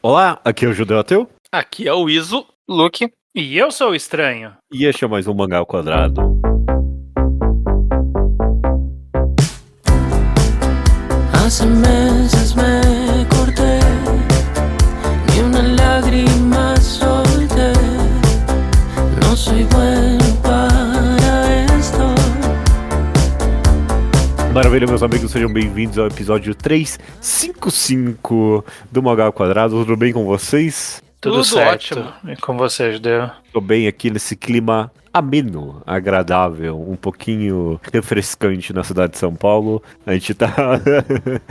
Olá, aqui é o Judeu Ateu. Aqui é o Iso. Luke. E eu sou o estranho. E este é mais um Mangá ao Quadrado. Hace meses me corté, ni una lágrima solté. No soy bueno para esto. Maravilha, meus amigos, sejam bem-vindos ao episódio 355 do Mangá ao Quadrado. Tudo bem com vocês? Tudo certo. Ótimo. E com você, Judeu? Tô bem aqui nesse clima ameno, agradável, um pouquinho refrescante na cidade de São Paulo. A gente tá...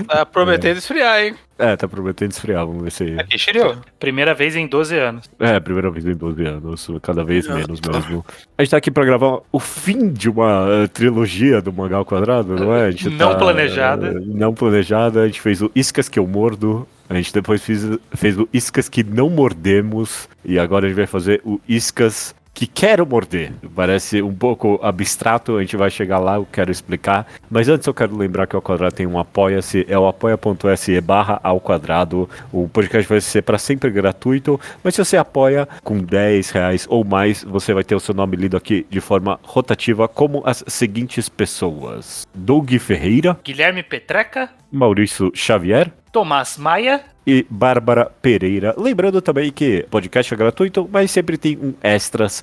Tá prometendo esfriar, hein? tá prometendo esfriar, vamos ver se... Aqui, Shiryu. Primeira vez em 12 anos. Primeira vez em 12 anos, cada vez menos mesmo. A gente tá aqui pra gravar o fim de uma trilogia do Mangá ao Quadrado, não é? A gente Não planejada. Não planejada, a gente fez o Iscas que eu mordo, a gente depois fez o Iscas que não mordemos, e agora a gente vai fazer o Iscas que quero morder. Parece um pouco abstrato, a gente vai chegar lá, eu quero explicar. Mas antes eu quero lembrar que o Ao Quadrado tem um Apoia-se, é o apoia.se/ao-quadrado. O podcast vai ser para sempre gratuito, mas se você apoia com R$10 ou mais, você vai ter o seu nome lido aqui de forma rotativa, como as seguintes pessoas: Doug Ferreira, Guilherme Petreca, Maurício Xavier Tomás Maia. E Bárbara Pereira. Lembrando também que o podcast é gratuito, mas sempre tem um extras.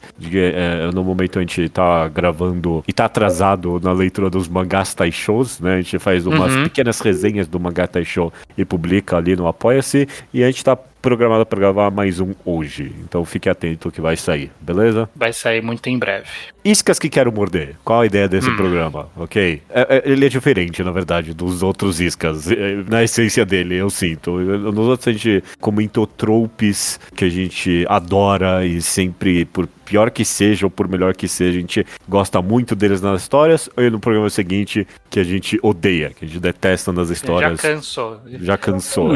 No momento a gente tá gravando e tá atrasado na leitura dos mangás Taishos, né? A gente faz umas pequenas resenhas do mangá Taisho e publica ali no Apoia-se. E a gente tá programado para gravar mais um hoje. Então fique atento que vai sair, beleza? Vai sair muito em breve. Iscas que quero morder. Qual a ideia desse programa, ok? Ele é diferente, na verdade, dos outros Iscas. Na essência dele, eu sinto. Nos outros a gente comentou tropes que a gente adora e sempre, por pior que seja ou por melhor que seja, a gente gosta muito deles nas histórias. Ou no programa seguinte, que a gente odeia, que a gente detesta nas histórias. Já cansou. Já cansou,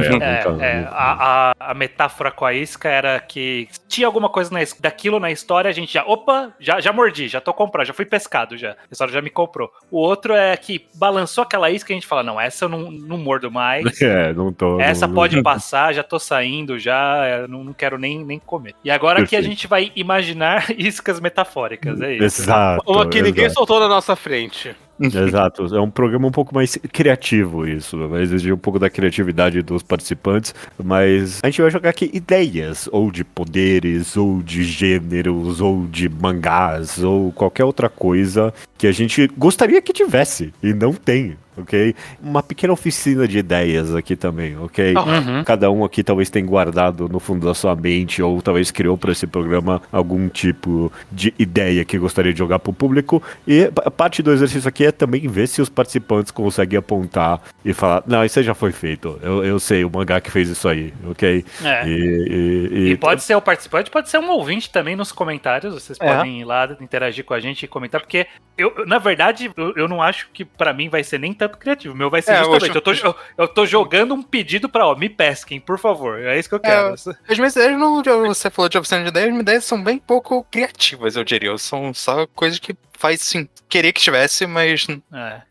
A metáfora com a isca era que tinha alguma coisa daquilo na história, a gente já mordi, já tô comprando, já fui pescado já. A história já me comprou. O outro é que balançou aquela isca e a gente fala, não, essa eu não mordo mais. Não tô. Essa não, pode passar, já tô saindo, já não quero nem comer. E agora que a gente vai imaginar iscas metafóricas, é isso. Exato. Uma que ninguém soltou na nossa frente. Exato, é um programa um pouco mais criativo isso, vai exigir um pouco da criatividade dos participantes, mas a gente vai jogar aqui ideias, ou de poderes, ou de gêneros, ou de mangás, ou qualquer outra coisa que a gente gostaria que tivesse, e não tem. Ok? Uma pequena oficina de ideias aqui também, ok? Cada um aqui talvez tenha guardado no fundo da sua mente, ou talvez criou para esse programa algum tipo de ideia que gostaria de jogar para o público. E a parte do exercício aqui é também ver se os participantes conseguem apontar e falar, não, isso aí já foi feito. Eu sei, o mangá que fez isso aí, ok? E pode ser o participante, pode ser um ouvinte também nos comentários. Vocês podem ir lá interagir com a gente e comentar, porque na verdade, eu não acho que para mim vai ser nem tanto criativo. O meu vai ser justamente. Eu tô jogando um pedido pra, me pesquem, por favor. É isso que eu quero. As minhas ideias, você falou de oficina de ideias, as minhas ideias são bem pouco criativas, eu diria. São só coisas que faz sim, querer que tivesse, mas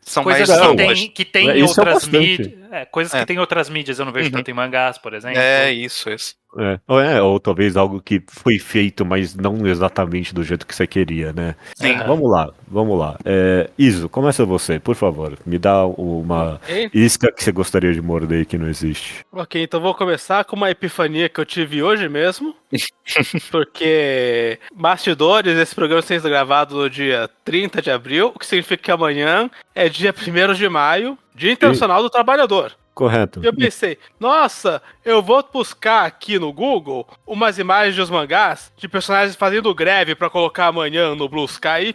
são coisas mais que tem em outras mídias. Coisas que tem em outras mídias, eu não vejo tanto em mangás, por exemplo. Isso. Ou talvez algo que foi feito, mas não exatamente do jeito que você queria, né? Sim. Vamos lá. Iso, começa você, por favor. Me dá uma isca que você gostaria de morder que não existe. Ok, então vou começar com uma epifania que eu tive hoje mesmo. Porque bastidores, esse programa está sendo gravado no dia 30 de abril, o que significa que amanhã é dia 1º de maio, Dia Internacional do Trabalhador. Correto. Eu pensei, nossa, eu vou buscar aqui no Google umas imagens dos mangás de personagens fazendo greve pra colocar amanhã no Blue Sky.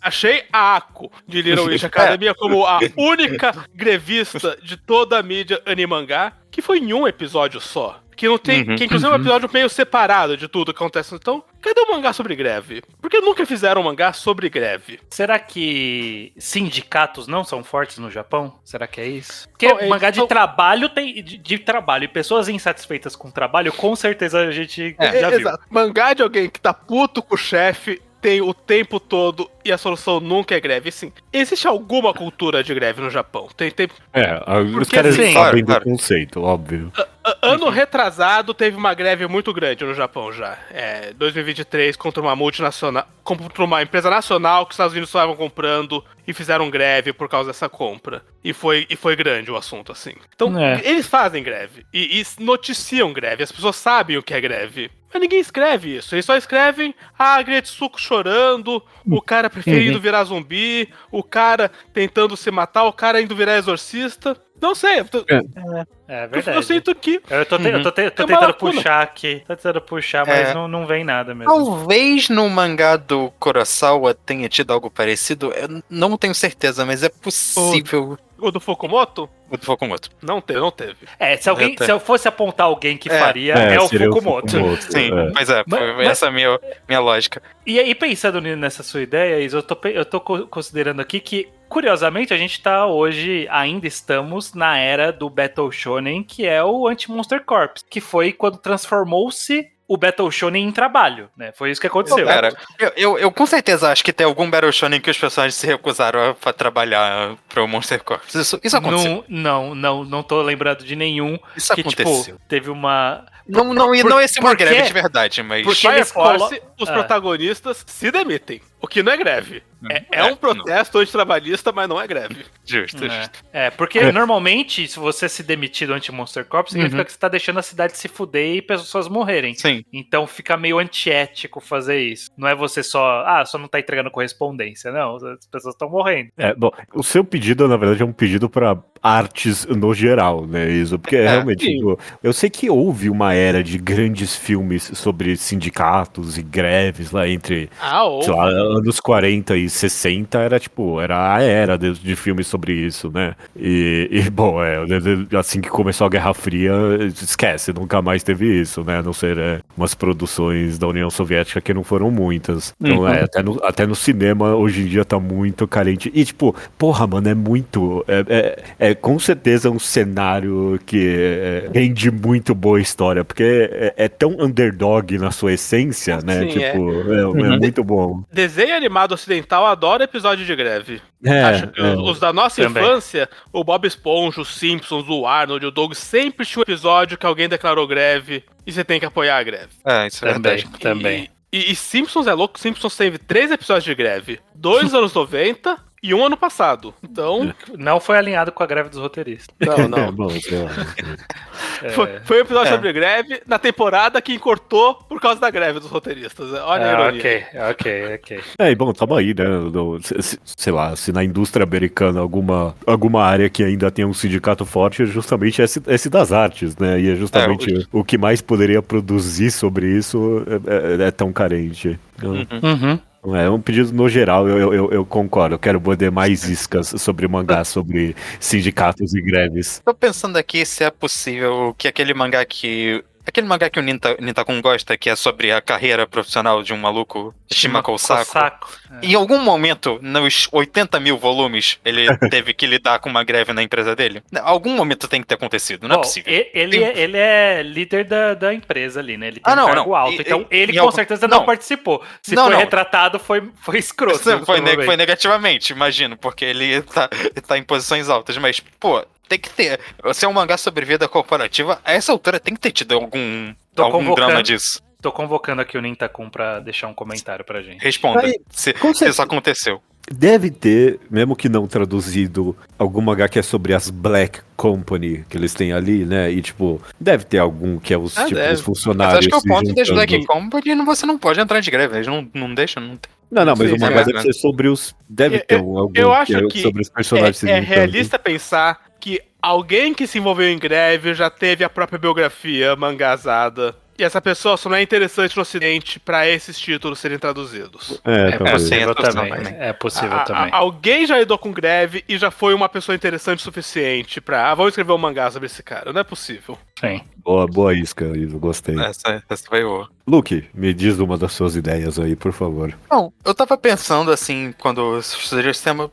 Achei a Ako de Little Witch Academia como a única grevista de toda a mídia animangá, que foi em um episódio só. Que não tem. Que inclusive é um episódio meio separado de tudo que acontece. Então, cadê o mangá sobre greve? Por que nunca fizeram um mangá sobre greve? Será que sindicatos não são fortes no Japão? Será que é isso? Porque mangá de trabalho tem. De trabalho. E pessoas insatisfeitas com o trabalho, com certeza a gente já viu. Exato. Mangá de alguém que tá puto com o chefe tem o tempo todo e a solução nunca é greve. Sim, existe alguma cultura de greve no Japão? Tem. Os Porque, caras assim, sabem claro. do conceito, óbvio. Ano retrasado teve uma greve muito grande no Japão já. 2023 contra uma multinacional, contra uma empresa nacional que os Estados Unidos estavam comprando e fizeram greve por causa dessa compra. E foi grande o assunto, assim. Então, eles fazem greve e noticiam greve. As pessoas sabem o que é greve. Mas ninguém escreve isso. Eles só escrevem a Gretsuko chorando, o cara preferindo virar zumbi, o cara tentando se matar, o cara indo virar exorcista. Não sei. É verdade. Eu sinto que... Eu tô tentando puxar aqui. Tô tentando puxar, mas não vem nada mesmo. Talvez no mangá do Kurosawa tenha tido algo parecido. Eu não tenho certeza, mas é possível. O do Fukumoto? O do Fukumoto. Não teve. Se eu fosse apontar alguém que faria, é o Fukumoto. Sim, mas essa é a minha lógica. E aí, pensando nessa sua ideia, Isa, eu tô considerando aqui que, curiosamente, a gente tá hoje, ainda estamos na era do Battle Shonen, que é o Anti-Monster Corps, que foi quando transformou-se o Battle Shonen em trabalho, né? Foi isso que aconteceu. Cara, eu com certeza acho que tem algum Battle Shonen que os personagens se recusaram a trabalhar pro Monster Corps. Isso aconteceu. Não tô lembrado de nenhum. Isso que, aconteceu. tipo, teve uma... Não ia ser uma greve de verdade, mas... Porque Fire Force, os protagonistas se demitem. O que não é greve. É um protesto antitrabalhista, mas não é greve. Justo. Porque normalmente, se você se demitir do Anti-Monster Corps, significa que você tá deixando a cidade se fuder e pessoas morrerem. Sim. Então fica meio antiético fazer isso. Não é você só não tá entregando correspondência. Não, as pessoas estão morrendo. Bom, o seu pedido, na verdade, é um pedido pra artes no geral, né, Isa? Porque realmente, eu sei que houve uma era de grandes filmes sobre sindicatos e greves lá entre, sei lá, anos 40 e 60, era a era de filmes sobre isso, né? Bom, assim que começou a Guerra Fria, esquece, nunca mais teve isso, né? A não ser umas produções da União Soviética que não foram muitas. Então, até no cinema, hoje em dia, tá muito carente. E, porra, mano, é muito... com certeza um cenário que rende muito boa história, porque é tão underdog na sua essência, né? Sim, é muito bom. Desenho animado ocidental adora episódio de greve. Acho que os da nossa infância, o Bob Esponja, os Simpsons, o Arnold, o Doug, sempre tinha um episódio que alguém declarou greve e você tem que apoiar a greve. Isso é verdade. Também. E Simpsons é louco, Simpsons teve 3 episódios de greve. 2 nos anos 90 e 1 ano passado. Então... Não foi alinhado com a greve dos roteiristas. Não. Bom, sei lá. Foi um episódio sobre greve na temporada que encurtou por causa da greve dos roteiristas. Olha a ironia. Ok. E bom, tamo aí, né? Sei lá, se na indústria americana alguma área que ainda tem um sindicato forte, é justamente esse das artes, né? E é justamente o que mais poderia produzir sobre isso é tão carente. É um pedido no geral, eu concordo. Eu quero poder mais iscas sobre mangá, sobre sindicatos e greves. Tô pensando aqui se é possível que aquele mangá que o Nintakun gosta, que é sobre a carreira profissional de um maluco, Shimako Sako. Em algum momento, nos 80 mil volumes, ele teve que lidar com uma greve na empresa dele. Algum momento tem que ter acontecido, não é possível. Ele é líder da empresa ali, né? Ele tem um cargo alto, então ele com certeza não participou. Se foi retratado, foi escroto. Foi negativamente, imagino, porque ele tá em posições altas, mas, tem que ter. Se é um mangá sobre vida corporativa, a essa altura tem que ter tido algum drama disso. Tô convocando aqui o Nintakun pra deixar um comentário pra gente. Responda, se isso aconteceu. Deve ter, mesmo que não traduzido, algum mangá que é sobre as Black Company que eles têm ali, né? E, deve ter algum que é os funcionários. Mas acho que o ponto das Black Company você não pode entrar de greve, eles não deixam, não tem. Não, mas o mangá deve ser sobre os... Deve ter algum eu acho que sobre os personagens. É realista pensar que alguém que se envolveu em greve já teve a própria biografia mangazada. E essa pessoa só não é interessante no ocidente pra esses títulos serem traduzidos. É possível também. Alguém já lidou com greve e já foi uma pessoa interessante o suficiente pra... vamos escrever um mangá sobre esse cara. Não é possível. Sim. Boa isca, Iso, gostei. Essa foi boa. Luke, me diz uma das suas ideias aí, por favor. Não, eu tava pensando assim, quando sugeriu esse tema,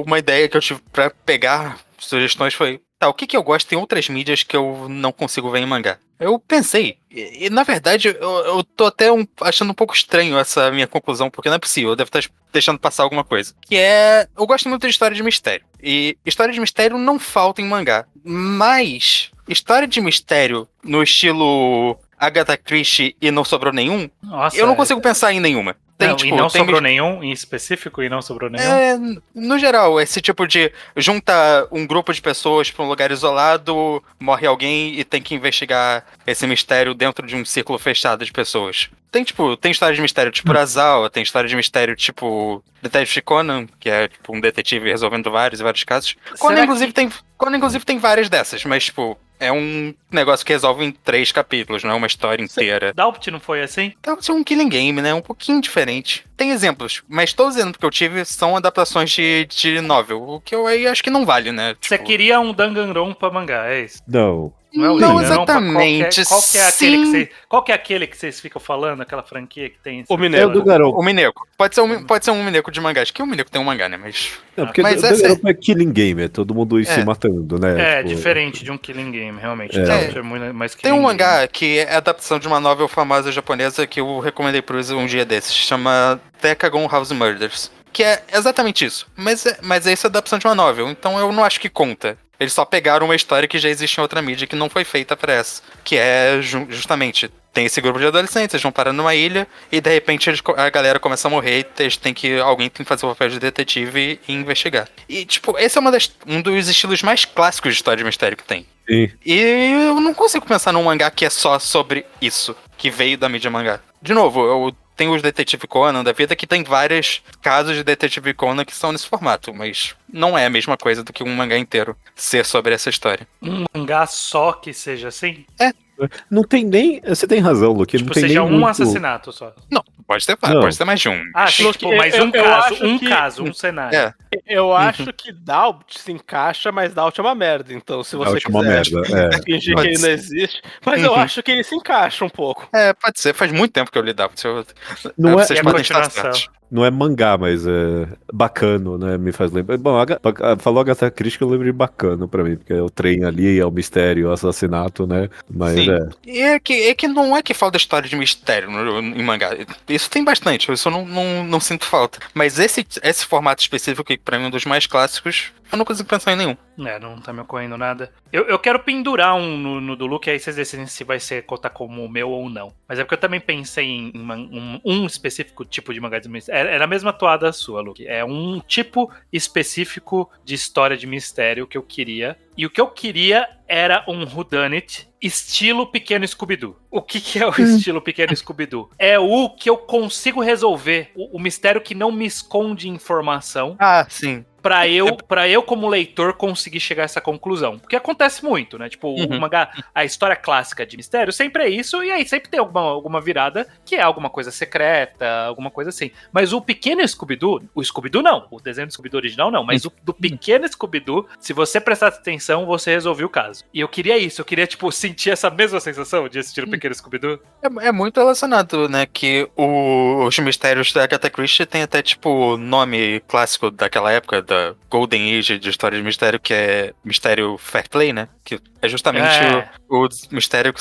uma ideia que eu tive pra pegar sugestões foi... tá, o que que eu gosto em outras mídias que eu não consigo ver em mangá? Eu pensei, e na verdade eu tô até achando um pouco estranho essa minha conclusão, porque não é possível, eu devo estar deixando passar alguma coisa. Que é, eu gosto muito de história de mistério, e história de mistério não falta em mangá, mas história de mistério no estilo Agatha Christie e não sobrou nenhum, Nossa, eu não consigo pensar em nenhuma. Tem, não, tipo, e não tem sobrou nenhum em específico? E não sobrou nenhum? É, no geral, esse tipo de junta um grupo de pessoas pra um lugar isolado, morre alguém e tem que investigar esse mistério dentro de um círculo fechado de pessoas. Tem, tipo, tem história de mistério tipo Urasawa, tem história de mistério tipo Detetive Conan, que é tipo um detetive resolvendo vários e vários casos. Conan, inclusive, tem várias dessas, mas, tipo, é um negócio que resolve em 3 capítulos, não é uma história inteira. Daupt não foi assim? Deve ser um killing game, né? Um pouquinho diferente. Tem exemplos, mas todos os exemplos que eu tive são adaptações de novel, o que eu aí acho que não vale, né? Você queria um Danganronpa mangá, é isso? Não. Não é o Não Danganronpa? exatamente. Qual que é aquele que vocês ficam falando, aquela franquia que tem... O É o Mineiro. do Garou. O Mineko. Pode ser um Mineko de mangá. Acho que o Mineko tem um mangá, né? Mas. Não, porque Mas o essa Garou é killing game, é todo mundo se É. matando, né? É, Tipo, diferente de um killing game, realmente. É. Daupt é muito mais Tem um killing mangá game. que é adaptação de uma novel famosa japonesa que eu recomendei pro Isa um dia desses. Chama Decagon House Murders. Que é exatamente isso. Mas essa é a adaptação de uma novel. Então eu não acho que conta. Eles só pegaram uma história que já existe em outra mídia que não foi feita pra essa. Que é justamente, tem esse grupo de adolescentes, eles vão parar numa ilha e de repente a galera começa a morrer e alguém tem que fazer o papel de detetive e investigar. E tipo, esse é um dos estilos mais clássicos de história de mistério que tem. Sim. E eu não consigo pensar num mangá que é só sobre isso, que veio da mídia mangá. De novo, eu tenho os Detetive Conan da vida que tem vários casos de Detetive Conan que são nesse formato, mas não é a mesma coisa do que um mangá inteiro ser sobre essa história. Um mangá só que seja assim? Não tem nem. Você tem razão, Luke. Tipo, não tem seja nem um muito... assassinato só. Não, pode ter mais de um. Ah, sim, Luke, tipo, mas eu acho caso, que- um cenário. É. Eu acho que Daupt se encaixa, mas Daupt é uma merda. Então, se você Daupt é uma quiser merda, é. fingir Pode que ele não ser. existe. Mas eu acho que ele se encaixa um pouco. É, pode ser. Faz muito tempo que eu li Dapt. Não é- Vocês E a podem estar continuação? certos. Não é mangá, mas é bacano, né? Me faz lembrar. Bom, falou Agatha Christie, eu lembro de bacano pra mim, porque é o trem ali, é o mistério, o assassinato, né? Mas Sim. é. E é que não é que falta história de mistério em mangá. Isso tem bastante, isso eu não sinto falta. Mas esse formato específico, que pra mim é um dos mais clássicos, eu não consigo pensar em nenhum. É, não tá me ocorrendo nada. Eu quero pendurar um no do Luke, aí vocês decidem se vai ser contar como o meu ou não. Mas é porque eu também pensei em um específico tipo de mangá de mistério. Era a mesma toada sua, Luke. É um tipo específico de história de mistério que eu queria. E o que eu queria era um whodunit estilo Pequeno Scooby-Doo. O que é o estilo Pequeno Scooby-Doo? É o que eu consigo resolver, o mistério que não me esconde informação. Ah, sim. Pra eu, como leitor, conseguir chegar a essa conclusão. Porque acontece muito, né? Tipo, o mangá, a história clássica de mistério sempre é isso, e aí sempre tem alguma virada que é alguma coisa secreta, alguma coisa assim. Mas o Pequeno Scooby-Doo, o Scooby-Doo não, o desenho do Scooby-Doo original não, mas o do Pequeno Scooby-Doo, se você prestar atenção, você resolveu o caso. E eu queria isso, eu queria, tipo, sentir essa mesma sensação de assistir o Pequeno Scooby-Doo. É muito relacionado, né? Que os mistérios da Agatha Christie tem até, tipo, nome clássico daquela época, da Golden Age de história de mistério, que é mistério fair play, né? Que é justamente o mistério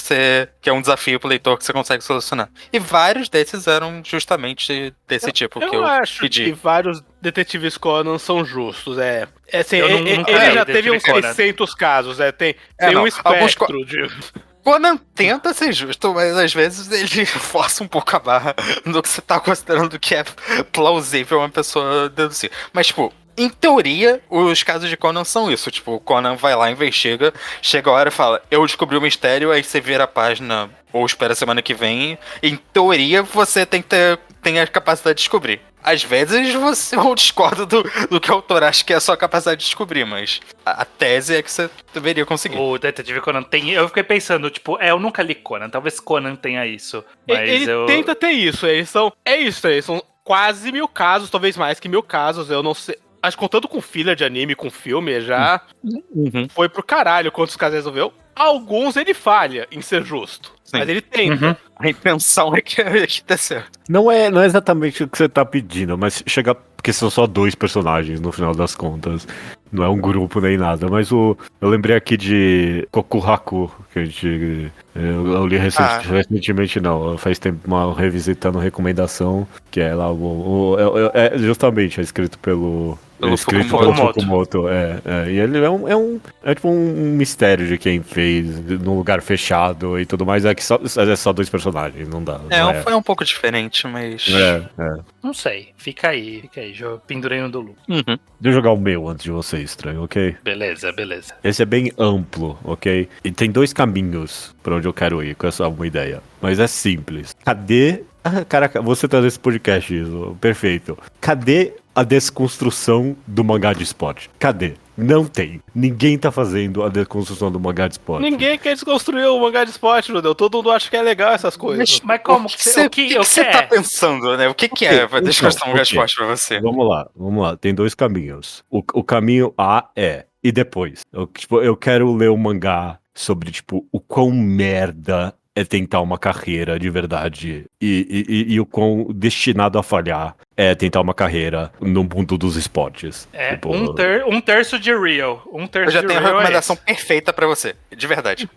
que é um desafio pro leitor que você consegue solucionar. E vários desses eram justamente desse tipo que eu acho pedi. que vários detetives Conan são justos. Assim, Eu ele nunca já li teve Detetive uns Conan. 600 casos. Tem não, um alguns espectro de... Conan tenta ser justo, mas às vezes ele força um pouco a barra do que você tá considerando que é plausível uma pessoa deduzir. Mas, tipo, em teoria, os casos de Conan são isso. Tipo, o Conan vai lá, investiga, chega a hora e fala, eu descobri o mistério, aí você vira a página ou espera a semana que vem. Em teoria, você tem a capacidade de descobrir. Às vezes eu discordo do que o autor acha que é a sua capacidade de descobrir, mas a tese é que você deveria conseguir. O Detetive Conan tem... Eu fiquei pensando, tipo, eu nunca li Conan, talvez Conan tenha isso. Mas Ele tenta ter isso. Eles são quase 1000 casos, talvez mais que 1000 casos. Eu não sei. Acho que contando com filler de anime, com filme, já foi pro caralho quantos casos resolveu. Alguns ele falha em ser justo. Sim. Mas ele tenta. A intenção é que dê certo. Não é exatamente o que você tá pedindo, mas chega. Porque são só 2 personagens no final das contas. Não é um grupo nem nada, mas eu lembrei aqui de Kokuraku, que a gente... Eu li recentemente, não, faz tempo, revisitando recomendação, que é lá justamente, é escrito pelo Fukumoto. E ele é tipo um mistério de quem fez, num lugar fechado e tudo mais, é que é só 2 personagens, não dá. Foi um pouco diferente, mas... Não sei, fica aí, pendurei no Dulu. Uhum. Deixa eu jogar o meu antes de você, estranho, ok? Beleza. Esse é bem amplo, ok? E tem 2 caminhos pra onde eu quero ir, com essa uma ideia. Mas é simples. Cadê... Caraca, você tá nesse podcast, isso. Perfeito. Cadê a desconstrução do mangá de esporte? Cadê? Não tem. Ninguém tá fazendo a desconstrução do mangá de esporte. Ninguém quer desconstruir o mangá de esporte, Judeu. Todo mundo acha que é legal essas coisas. Mas como? O que você tá pensando, né? O que é a desconstrução do mangá de esporte pra você? Vamos lá. Tem 2 caminhos. O caminho A é... E depois? Eu quero ler um mangá sobre, tipo, o quão merda é tentar uma carreira de verdade e o quão destinado a falhar é tentar uma carreira no mundo dos esportes. Tipo, um terço de Real. Eu já tenho a recomendação perfeita pra você, de verdade.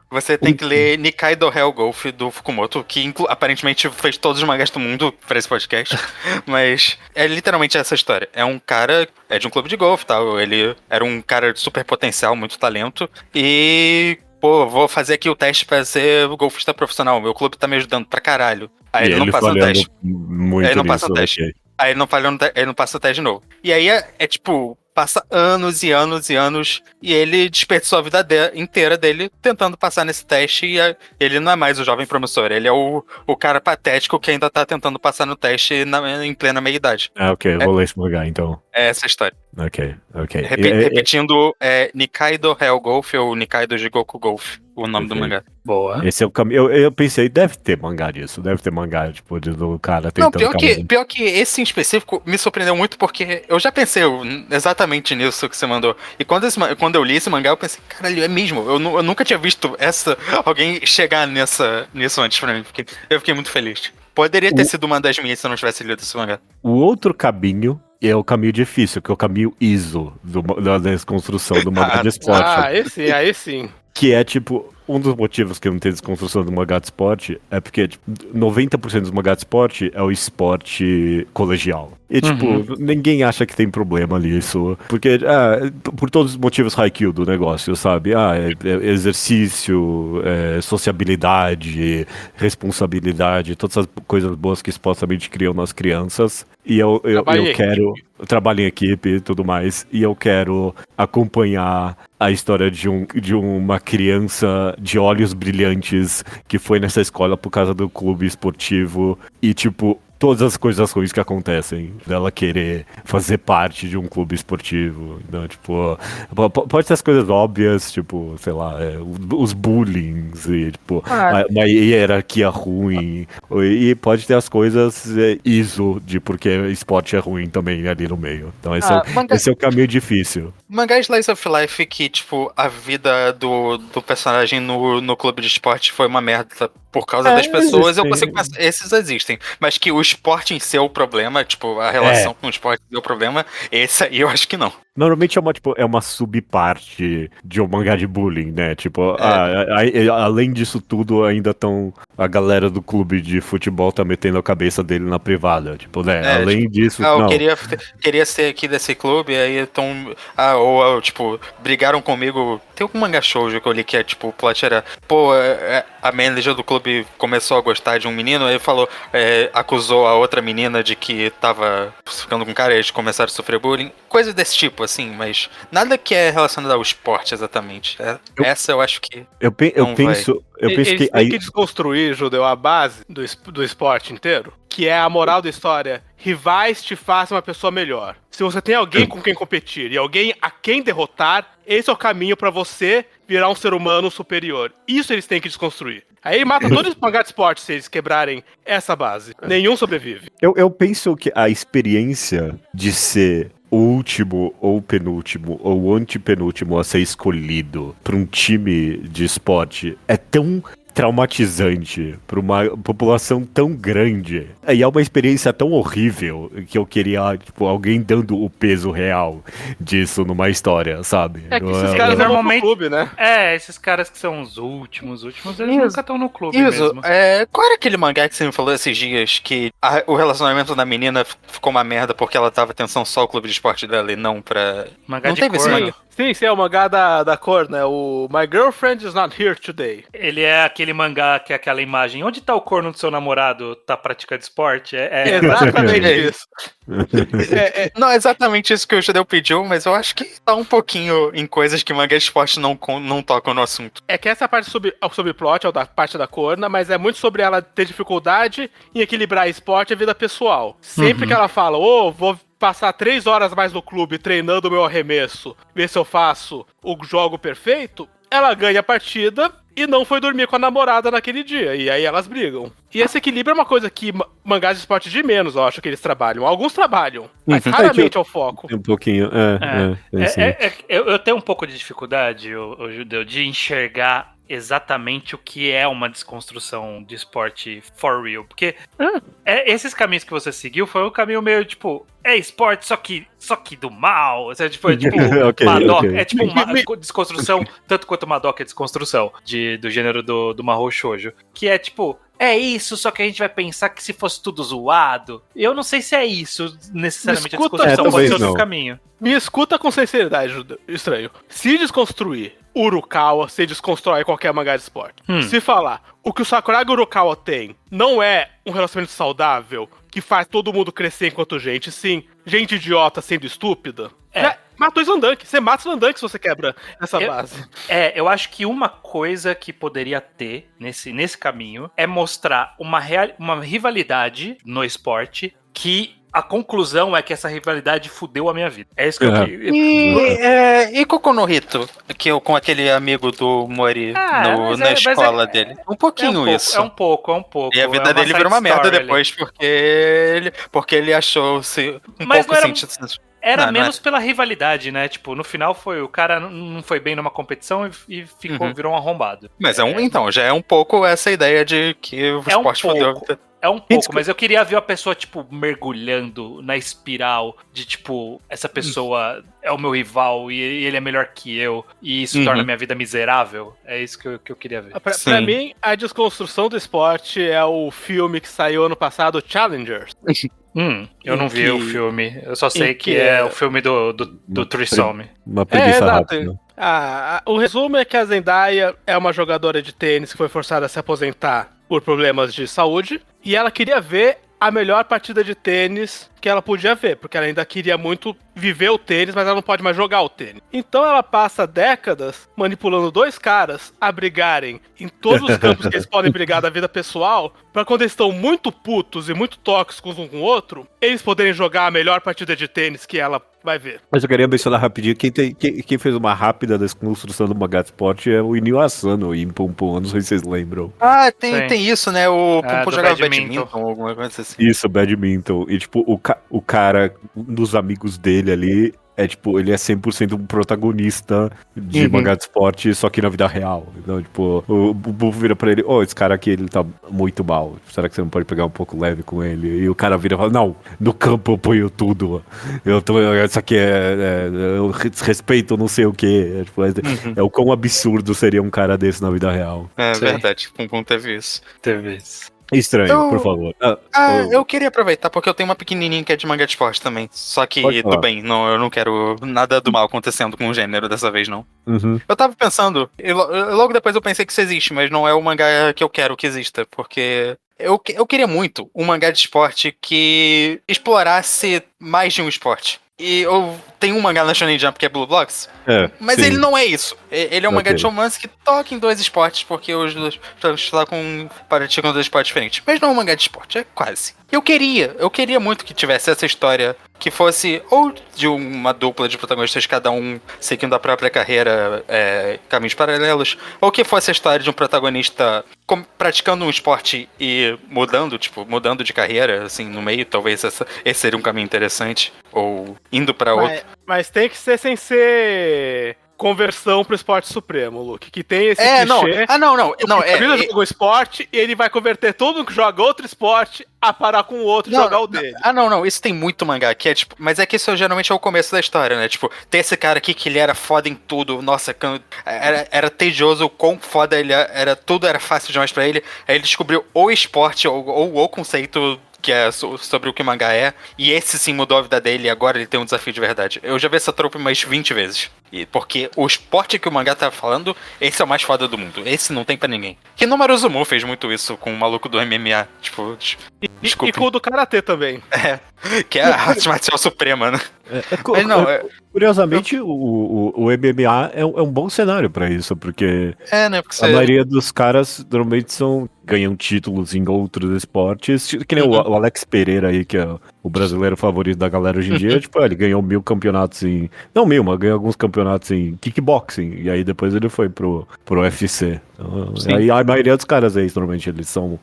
Você tem que ler Nikai do Hell Golf do Fukumoto, que aparentemente fez todos os mangás do mundo pra esse podcast. Mas é literalmente essa história. É um cara, é de um clube de golfe, tal. Ele era um cara de super potencial, muito talento. E... vou fazer aqui o teste pra ser golfista profissional. Meu clube tá me ajudando pra caralho. Aí ele não passa o teste. Aí ele não passa o teste. Okay. Aí ele não passa o teste de novo. E aí tipo, passa anos e anos e anos e ele desperdiçou a vida inteira dele tentando passar nesse teste e ele não é mais o jovem promissor, ele é o cara patético que ainda tá tentando passar no teste em plena meia-idade. Ok, vou ler esse mangá então. É essa a história. Ok. Repetindo, Nikaido Hell Golf ou Nikaido Jigoku Golf, o nome do mangá. Boa. Esse é o caminho. Eu pensei, deve ter mangá disso, deve ter mangá, tipo, do cara tentando... Não, pior que esse em específico me surpreendeu muito porque eu já pensei exatamente nisso que você mandou. E quando eu li esse mangá, eu pensei, caralho, é mesmo. Eu nunca tinha visto alguém chegar nisso antes pra mim. Eu fiquei muito feliz. Poderia ter sido uma das minhas se eu não tivesse lido esse mangá. O outro caminho é o caminho difícil, que é o caminho ISO da desconstrução do mangá de esporte. Aí sim. Que é, tipo, um dos motivos que não tem desconstrução do mangá de esporte é porque, tipo, 90% dos mangá de esporte é o esporte colegial. E, tipo, ninguém acha que tem problema nisso. Porque, por todos os motivos Haikyuu do negócio, sabe? Exercício, sociabilidade, responsabilidade, todas essas coisas boas que supostamente criam nas crianças. E eu quero... Trabalho em equipe e tudo mais. E eu quero acompanhar a história de uma criança de olhos brilhantes que foi nessa escola por causa do clube esportivo. E, tipo, todas as coisas ruins que acontecem dela querer fazer parte de um clube esportivo. Então, tipo, pode ser as coisas óbvias, tipo, sei lá, os bullying e, tipo, uma hierarquia ruim. E pode ter as coisas ISO de porque esporte é ruim também ali no meio. Então esse é o caminho difícil. Mangá Slice of Life que, tipo, a vida do personagem no clube de esporte foi uma merda por causa das pessoas, eu consigo pensar, esses existem. Mas que o esporte em si é o problema, tipo, a relação com o esporte é o problema, esse aí eu acho que não. Normalmente é uma subparte de um mangá de bullying, né? Tipo, além disso tudo, ainda estão... A galera do clube de futebol tá metendo a cabeça dele na privada. Tipo, né? Além disso... Eu queria ser aqui desse clube, aí estão... tipo, brigaram comigo. Tem algum mangá shoujo que eu li que é, tipo, o plot era... a manager do clube começou a gostar de um menino, aí falou... acusou a outra menina de que tava ficando com o cara e eles começaram a sofrer bullying. Coisa desse tipo, assim, mas nada que é relacionado ao esporte exatamente. Essa eu acho que. Eu penso que tem que desconstruir, Judeu, a base do esporte inteiro, que é a moral da história. Rivais te fazem uma pessoa melhor. Se você tem alguém com quem competir e alguém a quem derrotar, esse é o caminho pra você virar um ser humano superior. Isso eles têm que desconstruir. Aí mata todos os mangá de esporte se eles quebrarem essa base. Nenhum sobrevive. Eu penso que a experiência de ser o último, ou penúltimo, ou antepenúltimo a ser escolhido para um time de esporte é tão traumatizante pra uma população tão grande. E é uma experiência tão horrível que eu queria, tipo, alguém dando o peso real disso numa história, sabe? É que esses caras normalmente no clube, né? Esses caras que são os últimos, eles nunca estão no clube mesmo. Qual era aquele mangá que você me falou esses dias que o relacionamento da menina ficou uma merda porque ela tava atenção só ao clube de esporte dela e não pra... Mangá não de teve esse corno. mangá? Sim, é o mangá da cor, né? O My Girlfriend is Not Here Today. Ele é aquele mangá que é aquela imagem. Onde tá o corno do seu namorado? Tá praticando esporte? Exatamente isso. Não é exatamente isso que o Judeu pediu, mas eu acho que tá um pouquinho em coisas que mangá de esporte não tocam no assunto. É que essa parte o subplot é da parte da corna, mas é muito sobre ela ter dificuldade em equilibrar esporte e vida pessoal. Sempre que ela fala, vou passar 3 horas mais no clube treinando o meu arremesso, ver se eu faço o jogo perfeito, ela ganha a partida e não foi dormir com a namorada naquele dia. E aí elas brigam. E esse equilíbrio é uma coisa que mangás de esporte de menos, eu acho que eles trabalham. Alguns trabalham, mas raramente é o foco. Um pouquinho, eu tenho um pouco de dificuldade, o Judeu, de enxergar exatamente o que é uma desconstrução de esporte for real. Porque esses caminhos que você seguiu foi um caminho meio tipo, é esporte, só que do mal. É tipo Madoka. É tipo uma desconstrução, tanto quanto Madoka é desconstrução do gênero do Mahou Shoujo. Que é tipo, é isso, só que a gente vai pensar que se fosse tudo zoado. Eu não sei se é isso necessariamente a desconstrução, pode ser outro caminho. Me escuta com sinceridade, Estranho. Se desconstruir Urukawa, se desconstrói qualquer mangá de esporte. Se falar, o que o Sakuragi Urukawa tem não é um relacionamento saudável que faz todo mundo crescer enquanto gente, sim, gente idiota sendo estúpida. Mata o Slandank. Você mata o Slandank se você quebra essa base. Eu acho que uma coisa que poderia ter nesse caminho é mostrar uma rivalidade no esporte que a conclusão é que essa rivalidade fudeu a minha vida. É isso que eu queria. E Koku no Hito, com aquele amigo do Mori na escola dele. Um pouquinho isso. É um pouco. E a vida dele virou uma merda depois, porque ele achou-se pouco sentido. Era menos pela rivalidade, né? Tipo, no final o cara não foi bem numa competição e virou um arrombado. Mas então, já é um pouco essa ideia de que o esporte fudeu. É um pouco, mas eu queria ver a pessoa, tipo, mergulhando na espiral de, tipo, essa pessoa é o meu rival e ele é melhor que eu e isso torna a minha vida miserável. É isso que eu queria ver. Pra mim, a desconstrução do esporte é o filme que saiu ano passado, Challengers. Eu não vi o filme. Eu só sei que é o filme do Threesome. Uma preguiça rápida. O resumo é que a Zendaya é uma jogadora de tênis que foi forçada a se aposentar por problemas de saúde. E ela queria ver a melhor partida de tênis que ela podia ver, porque ela ainda queria muito viver o tênis, mas ela não pode mais jogar o tênis. Então ela passa décadas manipulando 2 caras a brigarem em todos os campos que eles podem brigar da vida pessoal, pra quando eles estão muito putos e muito tóxicos um com o outro, eles poderem jogar a melhor partida de tênis que ela vai ver. Mas eu queria mencionar rapidinho, quem fez uma rápida desconstrução do mangá de esporte é o Inio Asano em Pum Pum, não sei se vocês lembram. Tem isso, né? O Pum Pum jogava badminton ou alguma coisa assim. Isso, badminton. E tipo, o cara, um dos amigos dele ali, tipo, ele é 100% um protagonista de mangá de esporte, só que na vida real. Então, tipo, o Bubu vira pra ele, esse cara aqui, ele tá muito mal. Será que você não pode pegar um pouco leve com ele? E o cara vira e fala, não, no campo eu ponho tudo. Isso aqui eu respeito não sei o quê. É o quão absurdo seria um cara desse na vida real. É verdade, Pum Pum teve isso. Estranho, por favor. Eu queria aproveitar, porque eu tenho uma pequenininha que é de manga de esporte também. Só que, tudo bem, eu não quero nada do mal acontecendo com o gênero dessa vez, não. Eu tava pensando, e logo depois eu pensei que isso existe, mas não é o mangá que eu quero que exista, porque eu queria muito um mangá de esporte que explorasse mais de um esporte. E eu tenho um mangá na Shonen Jump que é Blue Blocks, mas ele não é isso. Ele é um mangá de romance que toca em 2 esportes, porque os dois praticam 2 esportes diferentes. Mas não é um mangá de esporte, é quase. Eu queria muito que tivesse essa história que fosse ou de uma dupla de protagonistas, cada um seguindo a própria carreira, caminhos paralelos, ou que fosse a história de um protagonista praticando um esporte e mudando de carreira, assim, no meio. Talvez esse seria um caminho interessante, ou indo pra outro. Mas tem que ser sem ser conversão pro esporte supremo, Luke. Que tem esse clichê. Não. Ele joga um esporte e ele vai converter todo mundo que joga outro esporte a parar com o outro e jogar o dele. Não. Isso tem muito mangá, que é tipo... Mas é que isso geralmente é o começo da história, né? Tipo, tem esse cara aqui que ele era foda em tudo. Nossa, era tedioso, o quão foda ele era. Tudo era fácil demais pra ele. Aí ele descobriu o esporte ou o conceito que é sobre o que o mangá é, e esse sim mudou a vida dele, e agora ele tem um desafio de verdade. Eu já vi essa trope umas 20 vezes. Porque o esporte que o mangá tá falando, esse é o mais foda do mundo. Esse não tem pra ninguém. Que no Maruzumu fez muito isso com o maluco do MMA. Tipo, e com o do Karatê também. Que é a arte marcial suprema, né? Curiosamente, o MMA é um bom cenário pra isso, porque né, porque a maioria dos caras normalmente ganham títulos em outros esportes, que nem o Alex Pereira aí, que é o brasileiro favorito da galera hoje em dia, tipo, ele ganhou 1000 campeonatos em... Não 1000, mas ganhou alguns campeonatos em kickboxing, e aí depois ele foi pro UFC. Então, aí a maioria dos caras aí, normalmente, eles são...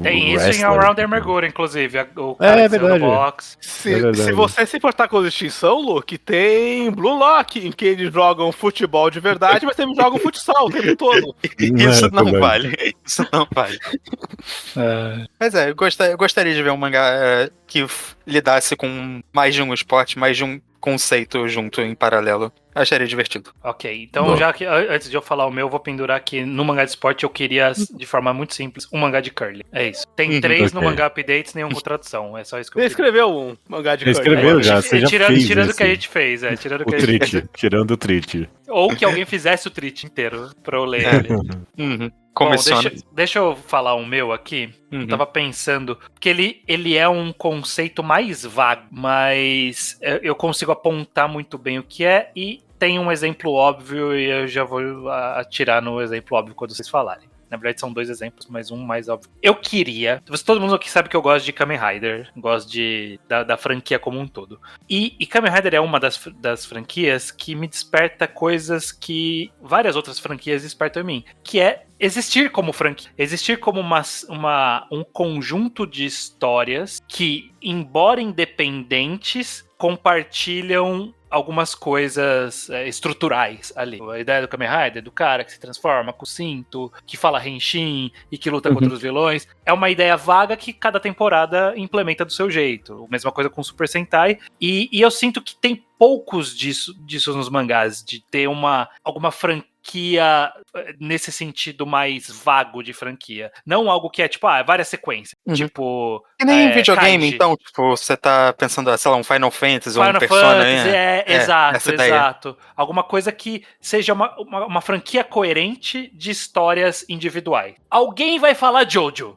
Tem isso em All Rounder Mergulho, inclusive, o cara verdade. Do boxe. Se você se importar com a extinção, Luke, tem Blue Lock, em que eles jogam futebol de verdade, mas também jogam futsal o tempo todo. Isso não vale. Isso não vale. Mas eu gostaria de ver um mangá que lidasse com mais de um esporte, mais de um conceito junto em paralelo. Acharia divertido. Ok, então já que antes de eu falar o meu, eu vou pendurar aqui no mangá de esporte. Eu queria, de forma muito simples, um mangá de curling. É isso. Tem 3 no mangá updates, nenhum com tradução. É só isso que eu Você escreveu um mangá de curling. Escreveu já, você já fez tirando o que a gente fez, tirando o que a gente fez. Tirando o treat. Ou que alguém fizesse o treat inteiro pra eu ler ele. Bom, deixa eu falar o meu aqui. Eu tava pensando que ele é um conceito mais vago, mas eu consigo apontar muito bem o que é, e tem um exemplo óbvio, e eu já vou atirar no exemplo óbvio quando vocês falarem. Na verdade são 2 exemplos, mas um mais óbvio. Eu queria... Todo mundo aqui sabe que eu gosto de Kamen Rider, gosto da franquia como um todo. E Kamen Rider é uma das franquias que me desperta coisas que várias outras franquias despertam em mim, que é existir como franquia, existir como um conjunto de histórias que, embora independentes, compartilham algumas coisas estruturais ali. A ideia do Kamen Rider, do cara que se transforma com o cinto, que fala Henshin e que luta contra os vilões, é uma ideia vaga que cada temporada implementa do seu jeito. Mesma coisa com o Super Sentai. E eu sinto que tem poucos disso nos mangás, de ter alguma franquia nesse sentido mais vago de franquia. Não algo que é tipo, várias sequências. Tipo. E nem em videogame, então, tipo, você tá pensando, sei lá, um Final Fantasy ou um Persona. Exato. Alguma coisa que seja uma franquia coerente de histórias individuais. Alguém vai falar Jojo.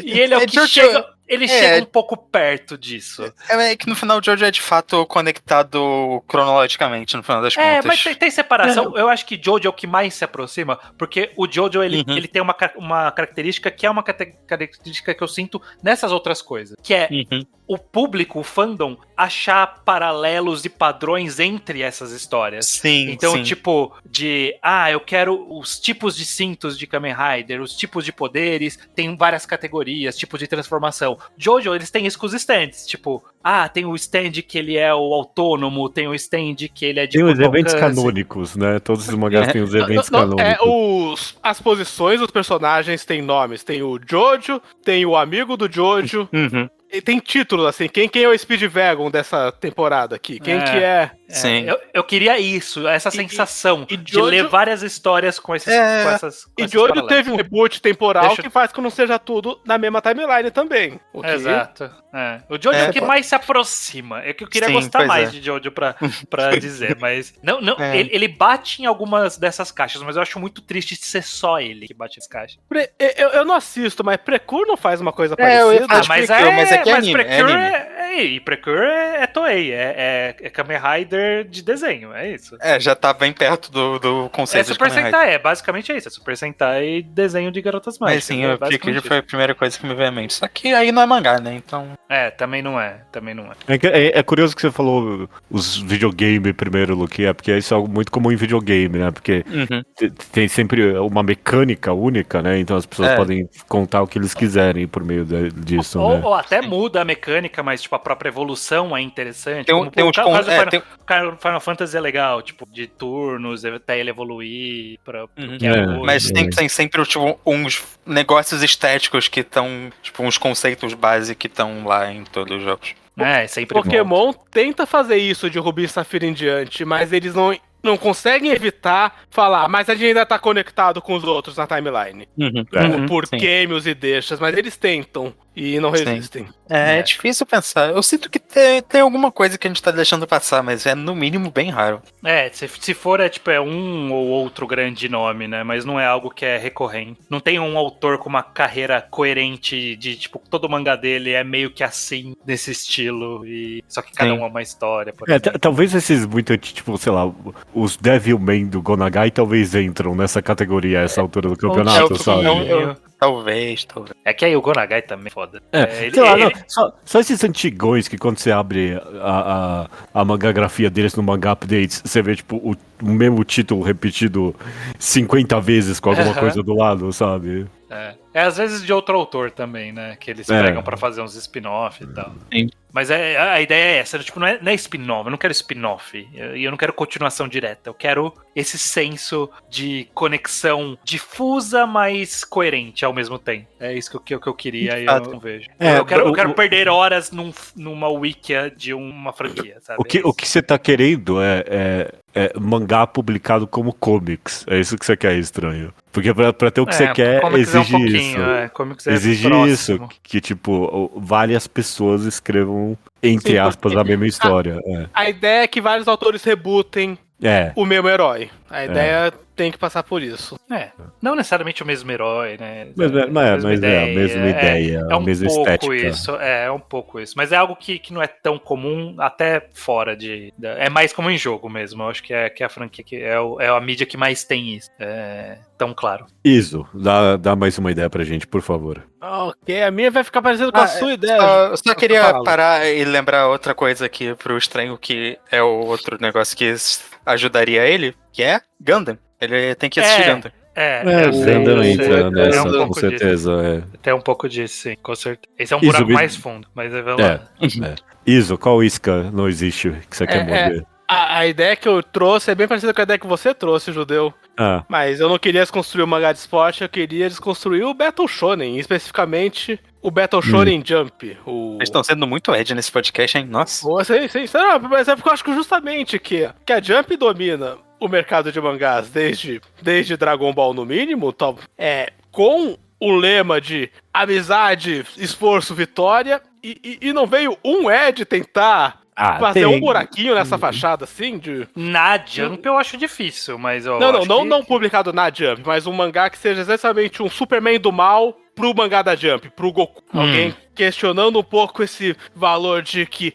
E ele é o que chega. Ele chega um pouco perto disso. É que no final o Jojo é de fato conectado cronologicamente, no final das contas. Mas tem separação. Eu acho que Jojo é o que mais se aproxima, porque o Jojo, ele tem uma característica que é uma característica que eu sinto nessas outras coisas, que é o público, o fandom, achar paralelos e padrões entre essas histórias. Sim, então, tipo, eu quero os tipos de cintos de Kamen Rider, os tipos de poderes, tem várias categorias, tipos de transformação. Jojo, eles têm isso com os stands, tipo, tem o stand que ele é o autônomo, tem o stand que ele é de... Tem os eventos canônicos, né? Todos os mangás têm os eventos canônicos. As posições dos personagens têm nomes. Tem o Jojo, tem o amigo do Jojo... E tem títulos, assim, quem é o Speedwagon dessa temporada aqui? Quem que é? Sim. Eu queria isso, essa sensação de ler várias histórias com essas E Jojo teve um reboot temporal que faz com que não seja tudo na mesma timeline também. Exato. O Jojo é o que mais se aproxima. É que eu queria gostar mais de Jojo pra dizer, mas... Ele bate em algumas dessas caixas, mas eu acho muito triste ser só ele que bate as caixas. Eu não assisto, mas Precure não faz uma coisa parecida? Mas é que é anime. Precure é Toei, é Kamen Rider de desenho, é isso. Já tá bem perto do conceito de Kamen Rider. Super Sentai, basicamente é isso, é Super Sentai desenho de garotas mágicas. Sim, o Precure foi a primeira coisa que me veio à mente, só que aí não é mangá, né, então... Também não é. É curioso que você falou os videogame primeiro, Luke, porque isso é algo muito comum em videogame, né, porque tem sempre uma mecânica única, né, então as pessoas podem contar o que eles quiserem por meio disso, né. Ou até muda a mecânica, mas tipo, a própria evolução é interessante. Tem uns Final Fantasy é legal, tipo, de turnos, até ele evoluir pra mas tem sempre tipo, uns negócios estéticos que estão, tipo, uns conceitos base que estão lá em todos os jogos. Sempre Pokémon tenta fazer isso de Rubi e Safira em diante, mas eles não conseguem evitar falar, mas a gente ainda tá conectado com os outros na timeline. Por cameos e deixas, mas eles tentam e não resistem. É difícil pensar. Eu sinto que tem alguma coisa que a gente tá deixando passar, mas é no mínimo bem raro. Se for, é um ou outro grande nome, né? Mas não é algo que é recorrente. Não tem um autor com uma carreira coerente de, tipo, todo mangá dele é meio que assim, nesse estilo, e só que cada um é uma história. Talvez esses muito, tipo, sei lá, os Devilman do Gonagai talvez entram nessa categoria a essa altura do campeonato, sabe? Talvez. É que aí o Gonagai também é foda. Só esses antigões que quando você abre a mangagrafia deles no Manga Updates, você vê, tipo, o mesmo título repetido 50 vezes com alguma coisa do lado, sabe? Às vezes de outro autor também, né? Que eles pegam pra fazer uns spin-off e tal. Sim. Mas a ideia é essa, tipo, não é spin-off, eu não quero spin-off, e eu não quero continuação direta, eu quero esse senso de conexão difusa, mas coerente ao mesmo tempo. É isso que eu queria e eu não vejo. Eu quero perder horas numa wikia de uma franquia, sabe? O que você tá querendo é mangá publicado como comics. É isso que você quer, estranho. Porque pra ter o que você quer, exige isso. Exige isso, que tipo, várias pessoas escrevam, entre aspas, a mesma história. A ideia é que vários autores rebootem o mesmo herói. A ideia tem que passar por isso. Não necessariamente o mesmo herói, né? Mas é a mesma ideia, a mesma estética. É um pouco isso. Mas é algo que não é tão comum, até fora é mais como em jogo mesmo. Eu acho que é a franquia que é a mídia que mais tem isso. Tão claro. Iso, dá mais uma ideia pra gente, por favor. Ok, a minha vai ficar parecendo com a sua ideia. Eu só queria parar e lembrar outra coisa aqui pro estranho, que é o outro negócio que ajudaria ele, que é Gundam. Ele tem que assistir Gundam. O Gundam entra nessa, com certeza. Tem um pouco disso, sim, com certeza. Esse é um buraco mais fundo, mas vamos lá. Iso, qual isca não existe que você quer morrer? A ideia que eu trouxe é bem parecida com a ideia que você trouxe, Judeu. Mas eu não queria desconstruir o mangá de esporte, eu queria desconstruir o Battle Shonen, especificamente o Battle Shonen Jump. Eles estão sendo muito Ed nesse podcast, hein? Nossa. Sim. Não, mas é porque eu acho que justamente que a Jump domina o mercado de mangás desde Dragon Ball no mínimo, com o lema de amizade, esforço, vitória, e não veio um Ed tentar fazer um buraquinho nessa fachada, assim, Na Jump eu acho difícil, mas eu não publicado na Jump, mas um mangá que seja exatamente um Superman do mal pro mangá da Jump, pro Goku. Alguém questionando um pouco esse valor de que,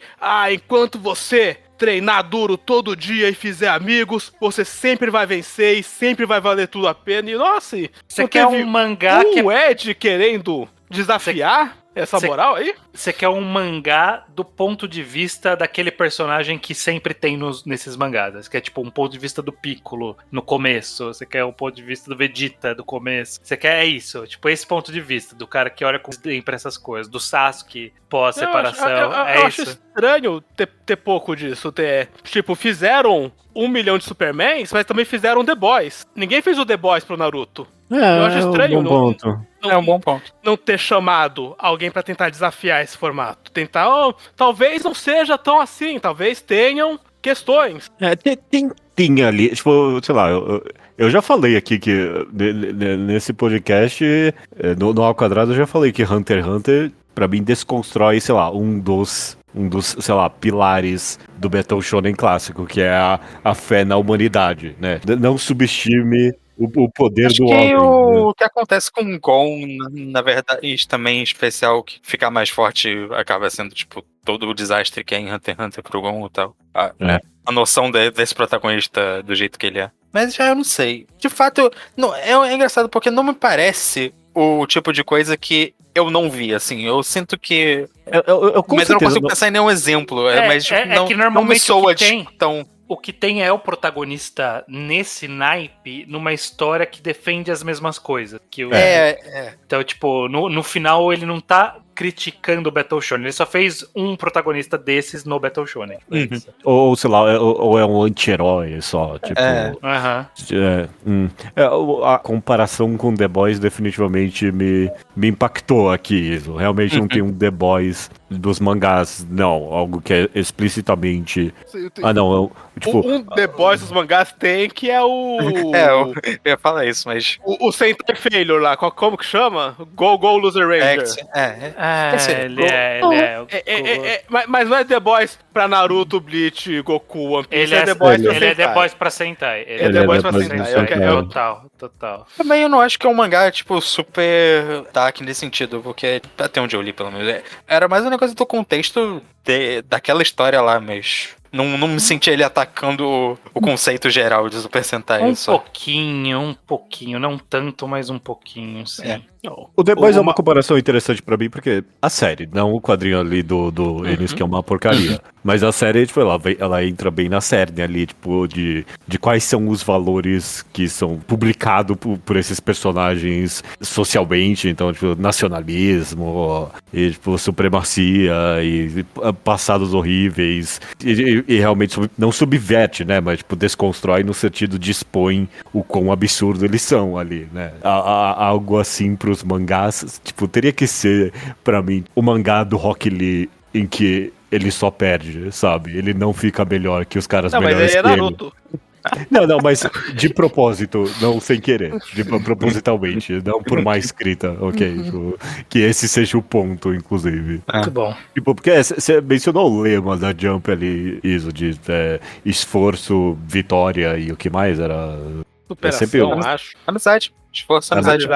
enquanto você treinar duro todo dia e fizer amigos, você sempre vai vencer e sempre vai valer tudo a pena. E, nossa, você quer um mangá Ed querendo desafiar essa moral aí? Você quer um mangá do ponto de vista daquele personagem que sempre tem nesses mangás. Que é tipo um ponto de vista do Piccolo no começo. Você quer um ponto de vista do Vegeta do começo. Você quer isso. Tipo, esse ponto de vista do cara que olha com desdém pra essas coisas. Do Sasuke pós-separação. Eu acho estranho ter pouco disso. Tipo, fizeram 1 milhão de Supermans, mas também fizeram The Boys. Ninguém fez o The Boys pro Naruto. Eu acho estranho. É um bom ponto. Não ter chamado alguém pra tentar desafiar esse formato. Tentar, talvez não seja tão assim, talvez tenham questões. Tem ali, tipo, sei lá, eu já falei aqui que nesse podcast, no Ao Quadrado, eu já falei que Hunter x Hunter, pra mim, desconstrói, sei lá, um dos, sei lá, pilares do Battle Shonen clássico, que é a fé na humanidade, né? Não subestime o poder do homem. O que acontece com o Gon, na verdade, também em especial, que ficar mais forte acaba sendo, tipo, todo o desastre que é em Hunter x Hunter pro Gon e tal. A noção desse protagonista do jeito que ele é. Mas já eu não sei. De fato, é engraçado porque não me parece o tipo de coisa que eu não vi, assim. Eu sinto que... mas eu não consigo pensar em nenhum exemplo. Mas que normalmente não me soa tão... O que tem é o protagonista nesse naipe numa história que defende as mesmas coisas. Então, tipo, no final ele não tá criticando o Battle Shonen. Ele só fez um protagonista desses no Battle Shonen. Ou, sei lá, ou é um anti-herói só, tipo... A comparação com The Boys definitivamente me impactou aqui. Realmente não tem um The Boys dos mangás, não. Algo que é explicitamente... tipo... Um The Boys dos mangás tem, que é o... eu ia falar isso, mas... O Sentai Failure lá, como que chama? Go Loser Ranger. Ele é. Mas não é The Boys pra Naruto, Bleach, Goku, One Piece. Ele é The Boys pra Sentai. Ele é The Boys pra Sentai. Total. Também eu não acho que é um mangá, tipo, super dark nesse sentido, porque até onde eu li, pelo menos, era mais um negócio do contexto daquela história lá, mas... Não me senti ele atacando o conceito geral de Super Sentai. Um pouquinho, não tanto, mas um pouquinho, sim. O The Boys é uma comparação interessante pra mim, porque a série, não o quadrinho ali do Ennis, que é uma porcaria. Mas a série, tipo, ela entra bem na cerne ali, tipo, de quais são os valores que são publicados por esses personagens socialmente, então, tipo, nacionalismo, e, tipo, supremacia, e passados horríveis, e realmente não subverte, né, mas, tipo, desconstrói no sentido de expõe o quão absurdo eles são ali, né. Algo assim pros mangás, tipo, teria que ser, pra mim, o mangá do Rock Lee em que ele só perde, sabe? Ele não fica melhor que os caras melhores mas ele é que ele. Naruto. Não, mas de propósito, não sem querer. Propositalmente, não por má escrita, ok? Tipo, que esse seja o ponto, inclusive. Muito bom. Tipo, porque você mencionou o lema da Jump ali, isso, de esforço, vitória e o que mais era... Superação, acho. Amizade. Esforço, amizade.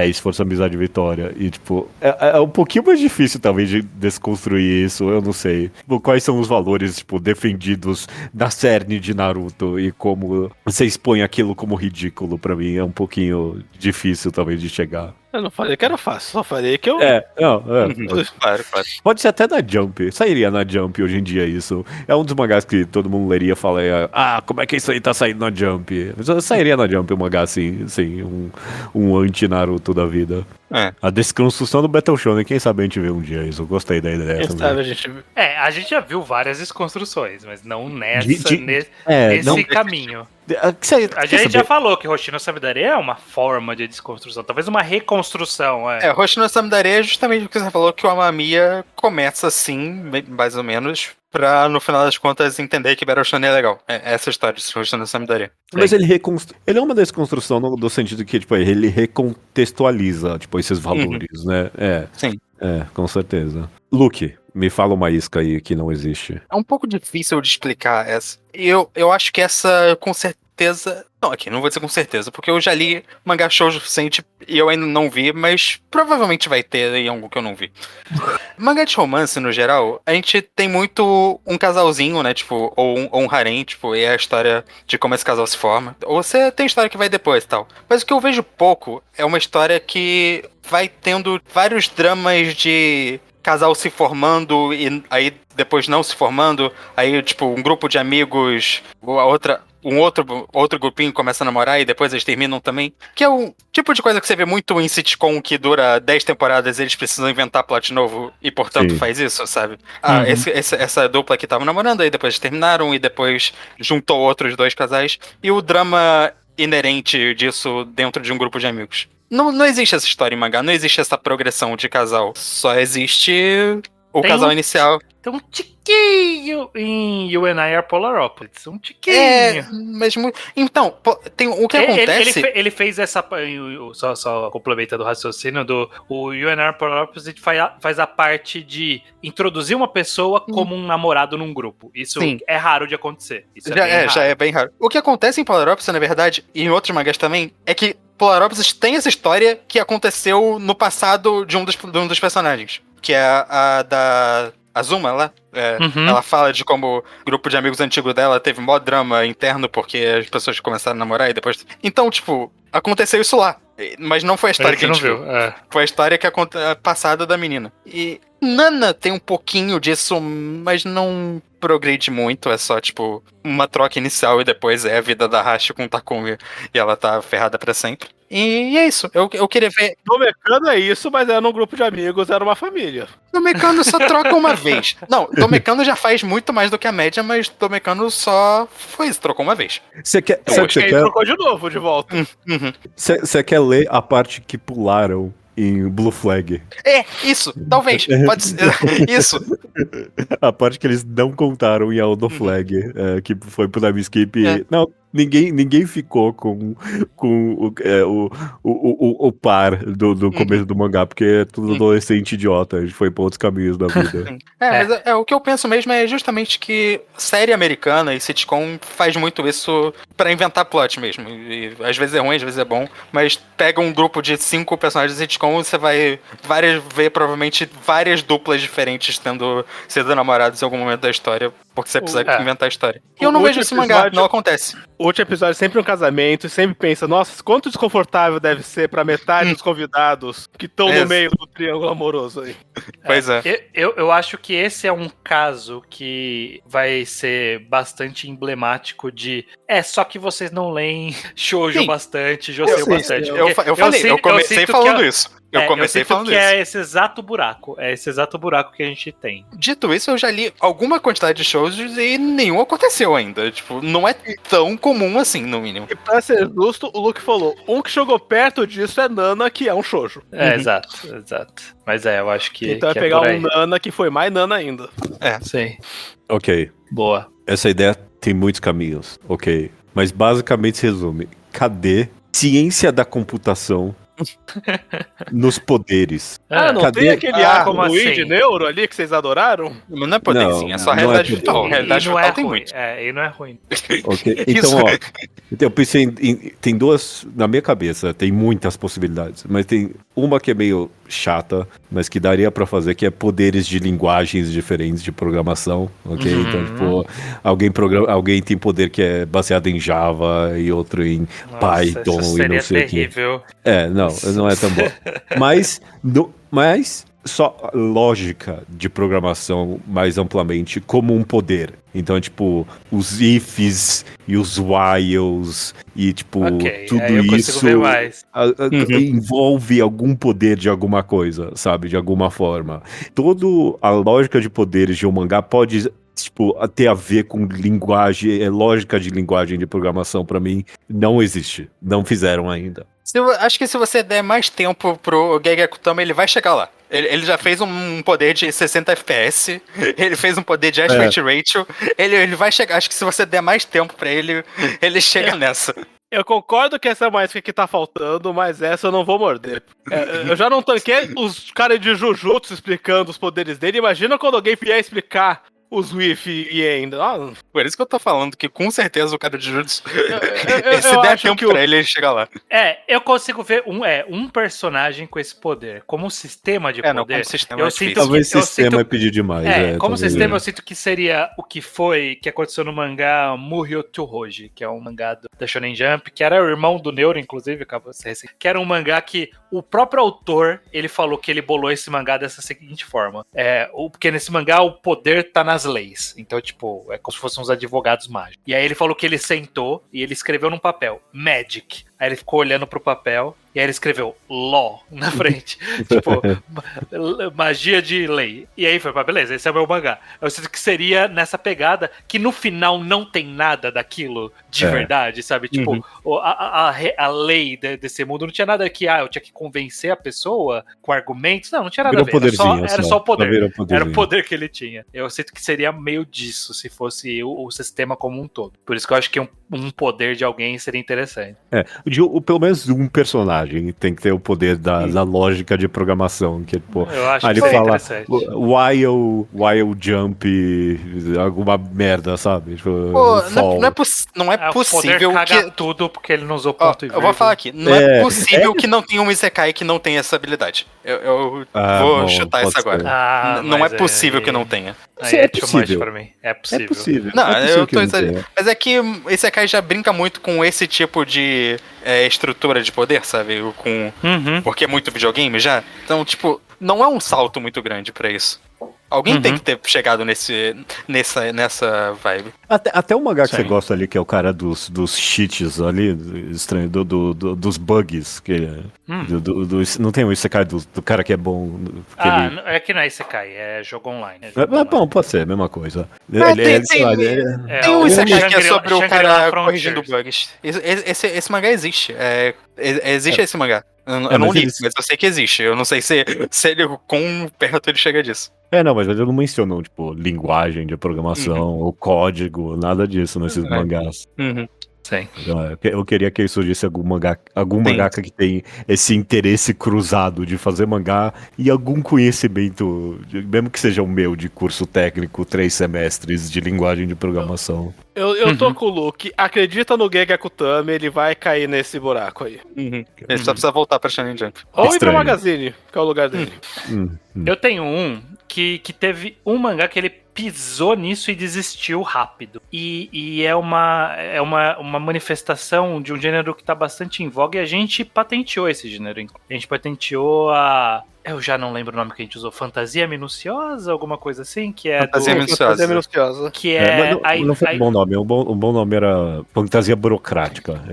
Esforço, amizade e vitória. E, tipo, é um pouquinho mais difícil, talvez, de desconstruir isso, eu não sei. Tipo, quais são os valores, tipo, defendidos na cerne de Naruto e como você expõe aquilo como ridículo, pra mim, é um pouquinho difícil, talvez, de chegar. Eu não falei que era fácil, só falei que eu... Claro. Pode ser até na Jump. Sairia na Jump hoje em dia isso. É um dos mangás que todo mundo leria e falaria, como é que isso aí tá saindo na Jump? Mas sairia na Jump um mangá assim, um anti-Naruto da vida. A desconstrução do Battle Shonen, quem sabe a gente vê um dia isso. Eu gostei da ideia Quem também. sabe a gente... a gente já viu várias desconstruções, mas não nesse caminho. A gente já falou que Hoshino Samidare é uma forma de desconstrução, talvez uma reconstrução. Hoshino Samidare é justamente o que você falou, que o Amamiya começa assim, mais ou menos, pra no final das contas entender que Battle Shonen é legal. Essa história de Hoshino Samidare. Mas ele é uma desconstrução no sentido que, tipo, ele recontextualiza, tipo, esses valores, né? Sim. Com certeza. Luke, me fala uma isca aí que não existe. É um pouco difícil de explicar essa. Eu acho que essa, com certeza... Não, aqui, não vou dizer com certeza, porque eu já li mangá shoujo suficiente e eu ainda não vi, mas provavelmente vai ter em algo que eu não vi. Mangá de romance, no geral, a gente tem muito um casalzinho, né, tipo, ou um harém, tipo, e é a história de como esse casal se forma. Ou você tem história que vai depois e tal. Mas o que eu vejo pouco é uma história que vai tendo vários dramas de casal se formando e aí depois não se formando, aí, tipo, um grupo de amigos, um outro grupinho começa a namorar e depois eles terminam também. Que é o tipo de coisa que você vê muito em sitcom que dura 10 temporadas e eles precisam inventar plot novo e, portanto, faz isso, sabe? Essa dupla que tava namorando, aí depois eles terminaram e depois juntou outros dois casais. E o drama inerente disso dentro de um grupo de amigos. Não existe essa história em mangá, não existe essa progressão de casal. Só existe o casal inicial. Tem um tiquinho em You and I Are Polar Opposites. Um tiquinho. Mas muito... Então, tem o que acontece... Ele fez essa... Só complementando o raciocínio o You and I Are Polar Opposites faz a parte de introduzir uma pessoa como um namorado num grupo. Isso é raro de acontecer. Isso já é bem raro. O que acontece em Polar Opposites, na verdade, e em outros mangás também, é que Polar Opposites tem essa história que aconteceu no passado de um dos personagens. Que é a da Azuma lá. Ela fala de como o grupo de amigos antigo dela teve mó drama interno porque as pessoas começaram a namorar e depois... Então, tipo, aconteceu isso lá. Mas não foi a história que a gente viu. Foi a história passada da menina. E Nana tem um pouquinho disso, mas não progride muito. É só, tipo, uma troca inicial e depois é a vida da Hashi com o Takumi. E ela tá ferrada pra sempre. E é isso. Eu queria ver. Domecano é isso, mas era num grupo de amigos, era uma família. Domecano só troca uma vez. Não, Domecano já faz muito mais do que a média, mas Domecano só trocou uma vez. Você quer. Trocou de novo, de volta. Você quer ler a parte que pularam em Blue Flag? Isso, talvez. Pode ser. Isso. A parte que eles não contaram em Auto Flag, que foi pro time skip. Não, ninguém ficou com o par do começo do mangá, porque é tudo adolescente idiota. A gente foi pra outros caminhos da vida. Mas o que eu penso mesmo é justamente que série americana e sitcom faz muito isso pra inventar plot mesmo. E às vezes é ruim, às vezes é bom, mas pega um grupo de 5 personagens de sitcom e você vai ver provavelmente várias duplas diferentes sendo namorados em algum momento da história, porque você precisa inventar a história. E eu não vejo esse mangá, não acontece. O último episódio é sempre um casamento e sempre pensa, nossa, quanto desconfortável deve ser pra metade dos convidados que estão no meio do triângulo amoroso aí. Pois é. Eu acho que esse é um caso que vai ser bastante emblemático de só que vocês não leem shoujo bastante, josei bastante. Eu comecei falando isso. Eu comecei falando isso. É esse exato buraco. É esse exato buraco que a gente tem. Dito isso, eu já li alguma quantidade de shows e nenhum aconteceu ainda. Tipo, não é tão comum assim, no mínimo. E pra ser justo, o Luke falou, um que chegou perto disso é Nana, que é um shoujo. Exato. Mas eu acho que então é pegar um Nana que foi mais Nana ainda. Sim. Ok. Boa. Essa ideia tem muitos caminhos, ok. Mas basicamente se resume, cadê ciência da computação nos poderes? Não tem aquele arco como ruim assim? de neuro ali que vocês adoraram? Não é poderzinho, é só realidade virtual. Realidade virtual tem muito. E não é ruim. Ok, então eu pensei tem duas, na minha cabeça, tem muitas possibilidades, mas tem uma que é meio chata, mas que daria pra fazer, que é poderes de linguagens diferentes de programação, ok? Então, tipo, alguém tem poder que é baseado em Java e outro em Python e não sei terrível. o que. Não é tão bom. Mas só lógica de programação mais amplamente como um poder. Então, tipo, os ifs e os whiles e, tipo, tudo isso envolve algum poder de alguma coisa, sabe? De alguma forma. Toda a lógica de poderes de um mangá pode, tipo, ter a ver com linguagem, lógica de linguagem de programação, pra mim, não existe. Não fizeram ainda. Acho que se você der mais tempo pro Gegeko Tama, ele vai chegar lá. Ele já fez um poder de 60 FPS, ele fez um poder de aspect ratio, ele vai chegar. Acho que se você der mais tempo pra ele chega nessa. Eu concordo que essa é mais que tá faltando, mas essa eu não vou morder. Eu já não tanquei os caras de Jujutsu explicando os poderes dele. Imagina quando alguém vier explicar os Whiff e ainda. Por isso que eu tô falando que com certeza o cara de Jujutsu, se der tempo pra ele chega lá. Eu consigo ver um personagem com esse poder. Como sistema de poder. Não, como sistema eu é sinto talvez sistema é pedir demais. Como sistema eu sinto que seria o que aconteceu no mangá Muryo Tsuhoji, que é um mangá da Shonen Jump, que era o irmão do Neuro, inclusive, que era um mangá que o próprio autor, ele falou que ele bolou esse mangá dessa seguinte forma. Porque nesse mangá o poder tá nas leis. Então, tipo, é como se fossem uns advogados mágicos. E aí ele falou que ele sentou e ele escreveu num papel, Magic. Aí ele ficou olhando pro papel e aí ele escreveu Law na frente. Tipo, magia de lei. E aí foi, beleza, esse é o meu mangá. Eu sinto que seria nessa pegada que no final não tem nada daquilo de verdade, sabe? Tipo, a lei desse mundo não tinha nada que, eu tinha que convencer a pessoa com argumentos. Não tinha nada a ver. Era só o poder. Era o poder que ele tinha. Eu sinto que seria meio disso se fosse o sistema como um todo. Por isso que eu acho que um poder de alguém seria interessante. Pelo menos um personagem tem que ter o poder da lógica de programação. Que, pô, eu acho ele que fala interessante. while jump, alguma merda, sabe? Tipo, não é possível poder que tudo porque ele não usou ponto e vírgula. Eu vou falar aqui, não é possível que não tenha um Isekai que não tenha essa habilidade. Eu vou chutar isso agora. Não é possível que não tenha. Aí é possível pra mim. É possível. Não, eu tô dizendo. Mas é que Isekai já brinca muito com esse tipo de estrutura de poder, sabe? Porque é muito videogame já. Então, tipo, não é um salto muito grande pra isso. Alguém tem que ter chegado nessa vibe. Até o mangá que você gosta ali, que é o cara dos cheats ali, estranho, dos bugs, que não tem um Isekai do cara que é bom. É que não é Isekai, é jogo online. Bom, pode ser, a mesma coisa. Tem um Isekai que é sobre o cara corrigindo bugs. Esse mangá existe. Existe esse mangá. Eu não li, mas eu sei que existe. Eu não sei se ele, quão perto ele chega disso. Não, mas eles não mencionam, tipo, linguagem de programação ou código, nada disso nesses mangás. Sim. Eu queria que surgisse algum mangaka que tem esse interesse cruzado de fazer mangá e algum conhecimento, mesmo que seja o meu, de curso técnico, 3 semestres de linguagem de programação. Eu tô com o Luke, acredita no Gegakutami, ele vai cair nesse buraco aí. Ele só precisa voltar pra Shonen Jump. Ou ir pra Magazine, que é o lugar dele. Eu tenho um que teve um mangá que ele pisou nisso e desistiu rápido. E é uma manifestação de um gênero que tá bastante em voga e a gente patenteou esse gênero. A gente patenteou eu já não lembro o nome que a gente usou. Fantasia Minuciosa? Alguma coisa assim? Que é Fantasia Minuciosa. Que é... Não foi um bom nome. O bom nome era Fantasia Burocrática.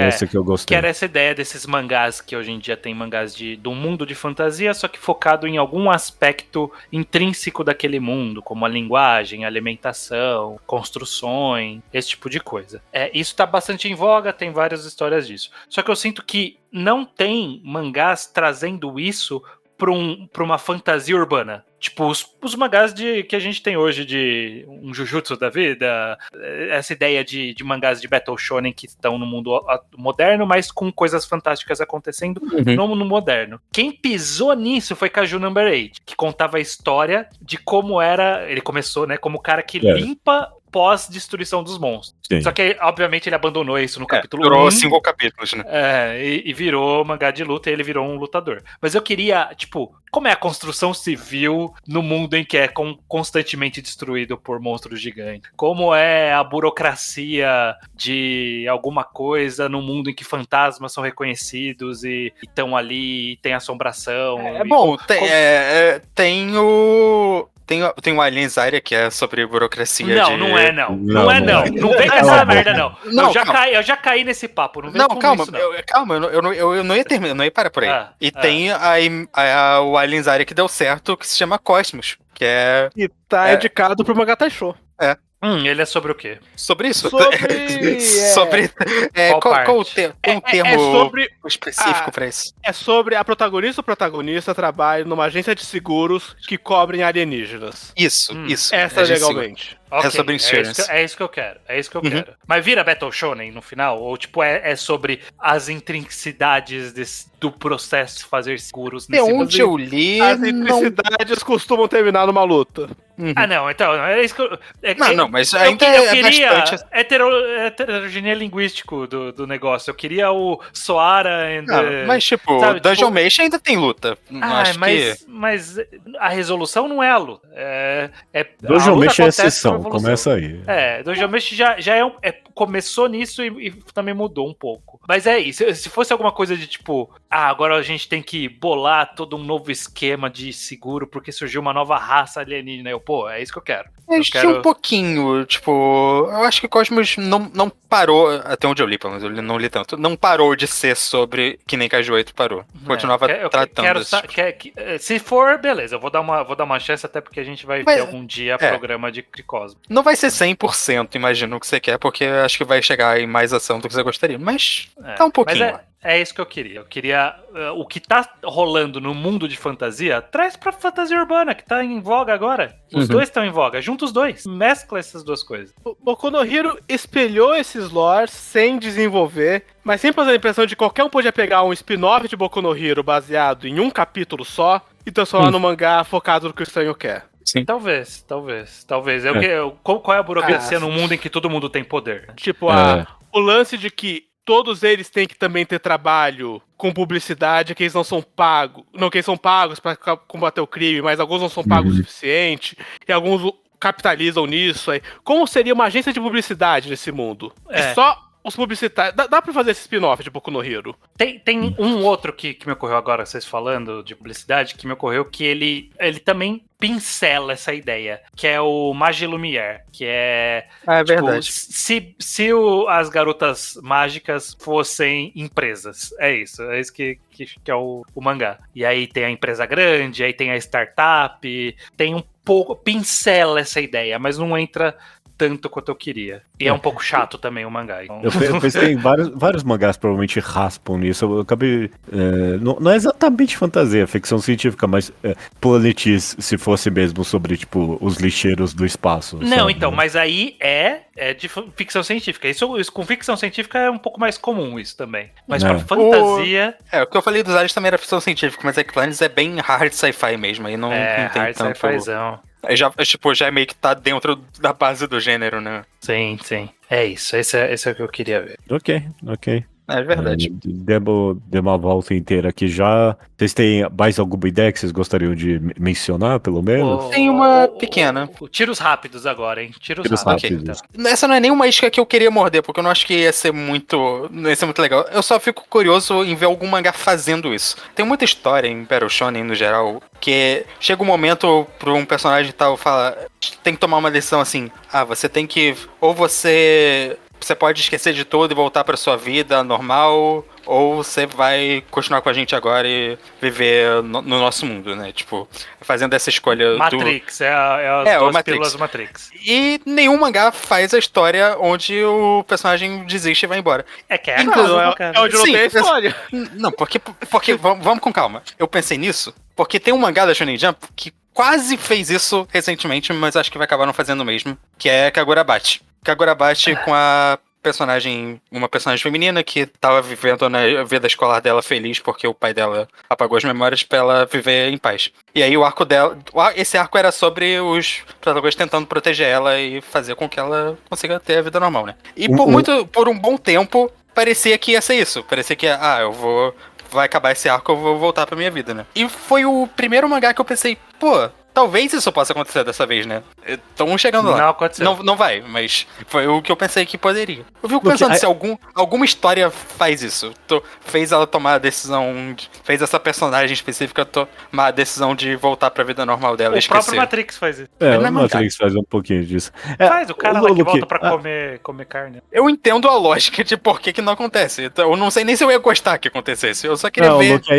Esse que eu gostei. Que era essa ideia desses mangás, que hoje em dia tem mangás do mundo de fantasia, só que focado em algum aspecto intrínseco daquele mundo, como a linguagem, a alimentação, construções, esse tipo de coisa. Isso tá bastante em voga, tem várias histórias disso. Só que eu sinto que não tem mangás trazendo isso pra uma fantasia urbana. Tipo, os mangás que a gente tem hoje de um Jujutsu da vida, essa ideia de mangás de Battle Shonen que estão no mundo moderno, mas com coisas fantásticas acontecendo no mundo moderno. Quem pisou nisso foi Kaiju Number 8, que contava a história de como era, ele começou, né, como o cara que limpa pós-destruição dos monstros. Sim. Só que, obviamente, ele abandonou isso no capítulo 1. Durou 5 capítulos, né? E virou mangá de luta e ele virou um lutador. Mas eu queria, tipo, como é a construção civil no mundo em que é constantemente destruído por monstros gigantes? Como é a burocracia de alguma coisa no mundo em que fantasmas são reconhecidos e estão ali, e tem assombração? Tem o Alien Zarya, que é sobre burocracia. Não é não. Não vem com essa merda, não. Eu já caí nesse papo. Calma, eu não ia terminar, não ia parar por aí. Tem o Alien Zarya que deu certo, que se chama Cosmos, que é... E tá indicado pro Mangá Taisho. Ele é sobre o quê? Sobre isso. Sobre... Qual o termo específico pra isso? É sobre a protagonista ou protagonista trabalham numa agência de seguros que cobrem alienígenas. Isso. Essa legalmente. Okay, é sobre insurance. É isso que eu quero. Mas vira Battle Shonen no final? Ou tipo, é sobre as intricidades do processo de fazer seguros? Onde eu li... As intricidades costumam terminar numa luta. Não, então, é isso que eu... mas ainda eu queria bastante... heterogeneia linguístico do negócio. Eu queria o Soara mas tipo, Dungeon Mesh ainda tem luta. Mas a resolução não é a luta. Dungeon Mesh é exceção, começa aí. Dungeon Mesh já começou nisso e também mudou um pouco. Mas é isso. Se fosse alguma coisa de tipo, agora a gente tem que bolar todo um novo esquema de seguro porque surgiu uma nova raça alienígena. É isso que eu quero. Um pouquinho, tipo, eu acho que Cosmos não parou, até onde eu li, pelo menos eu não li tanto, não parou de ser sobre que nem Kaiju 8 parou. Continuava tratando isso. Se for, beleza, eu vou dar uma chance, até porque a gente vai ter algum dia programa de Cosmos. Não vai ser 100%, imagino, o que você quer, porque acho que vai chegar em mais ação do que você gostaria, mas tá um pouquinho. É isso que eu queria. Eu queria o que tá rolando no mundo de fantasia, traz pra fantasia urbana, que tá em voga agora. Os dois estão em voga, junta os dois. Mescla essas duas coisas. O Boku no Hero espelhou esses lores sem desenvolver, mas sempre fazendo a impressão de que qualquer um podia pegar um spin-off de Boku no Hero baseado em um capítulo só e transformar no mangá focado no que o estranho quer. Sim. Talvez. Qual é a burocracia no mundo em que todo mundo tem poder? Tipo, o lance de que todos eles têm que também ter trabalho com publicidade, que eles não são pagos. Não, que eles são pagos para combater o crime, mas alguns não são pagos o suficiente, e alguns capitalizam nisso. Como seria uma agência de publicidade nesse mundo? É só os publicitários. Dá pra fazer esse spin-off de Boku no Hero. Tem um outro que me ocorreu agora, vocês falando de publicidade, que me ocorreu que ele também pincela essa ideia, que é o Magie Lumière, que é... É tipo, verdade. Se as garotas mágicas fossem empresas, é isso que é o mangá. E aí tem a empresa grande, aí tem a startup, tem um pouco, pincela essa ideia, mas não entra tanto quanto eu queria. E é um pouco chato também o mangá. Então... Eu pensei em vários mangás provavelmente raspam nisso. Eu acabei... não é exatamente fantasia, é ficção científica, mas Planetis, se fosse mesmo sobre, tipo, os lixeiros do espaço. Não, sabe? então, mas aí é de ficção científica. Isso com ficção científica é um pouco mais comum isso também. Mas pra fantasia... O que eu falei dos aliens também era ficção científica, mas é que Planetis é bem hard sci-fi mesmo. Aí não tem hard tanto... sci-fizão. Já meio que tá dentro da base do gênero, né? Sim. É isso. Esse é o que eu queria ver. Ok. É verdade. Demos uma volta inteira aqui já. Vocês têm mais alguma ideia que vocês gostariam de mencionar, pelo menos? Tem uma pequena. Tiros rápidos agora, hein? Tiros rápidos. Então. Essa não é nenhuma isca que eu queria morder, porque eu não acho que ia ser muito legal. Eu só fico curioso em ver algum mangá fazendo isso. Tem muita história em Battle Shonen, no geral, que chega um momento pra um personagem tal, fala, tem que tomar uma decisão assim, você tem que, ou você pode esquecer de tudo e voltar pra sua vida normal, ou você vai continuar com a gente agora e viver no nosso mundo, né? Tipo, fazendo essa escolha Matrix, as duas pílulas do Matrix. E nenhum mangá faz a história onde o personagem desiste e vai embora. É que é onde não tem a história. Não, porque vamos com calma. Eu pensei nisso, porque tem um mangá da Shonen Jump que quase fez isso recentemente, mas acho que vai acabar não fazendo o mesmo, que é Kagurabachi. Kagurabachi com uma personagem feminina que tava vivendo na vida escolar dela feliz porque o pai dela apagou as memórias pra ela viver em paz. E aí o arco dela... Esse arco era sobre os protagonistas tentando proteger ela e fazer com que ela consiga ter a vida normal, né? E por um bom tempo, parecia que ia ser isso. Parecia que, vai acabar esse arco, eu vou voltar pra minha vida, né? E foi o primeiro mangá que eu pensei, talvez isso possa acontecer dessa vez, né? Estão chegando lá. Não aconteceu. Não vai, mas foi o que eu pensei que poderia. Eu fico pensando se alguma história faz isso. Fez ela tomar a decisão, fez essa personagem específica tomar a decisão de voltar pra vida normal dela. O próprio Matrix faz isso. O Matrix faz um pouquinho disso. Faz, o cara lá que volta pra comer carne. Eu entendo a lógica de por que não acontece. Então, eu não sei nem se eu ia gostar que acontecesse. Eu só queria ver... Luke,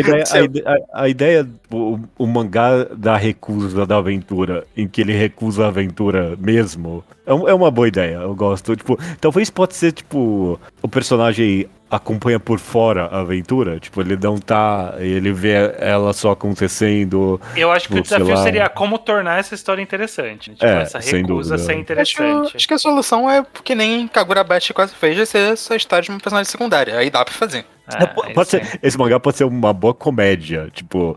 a ideia, o mangá da recusa da aventura, em que ele recusa a aventura mesmo, é uma boa ideia, eu gosto. Tipo, talvez pode ser, tipo, o personagem acompanha por fora a aventura, tipo, ele não tá, ele vê ela só acontecendo. Eu acho que o desafio seria como tornar essa história interessante, tipo, essa recusa ser interessante. Acho que a solução é, que nem Kagurabachi quase fez, é ser essa história de uma personagem secundária, aí dá pra fazer. Esse mangá pode ser uma boa comédia, tipo,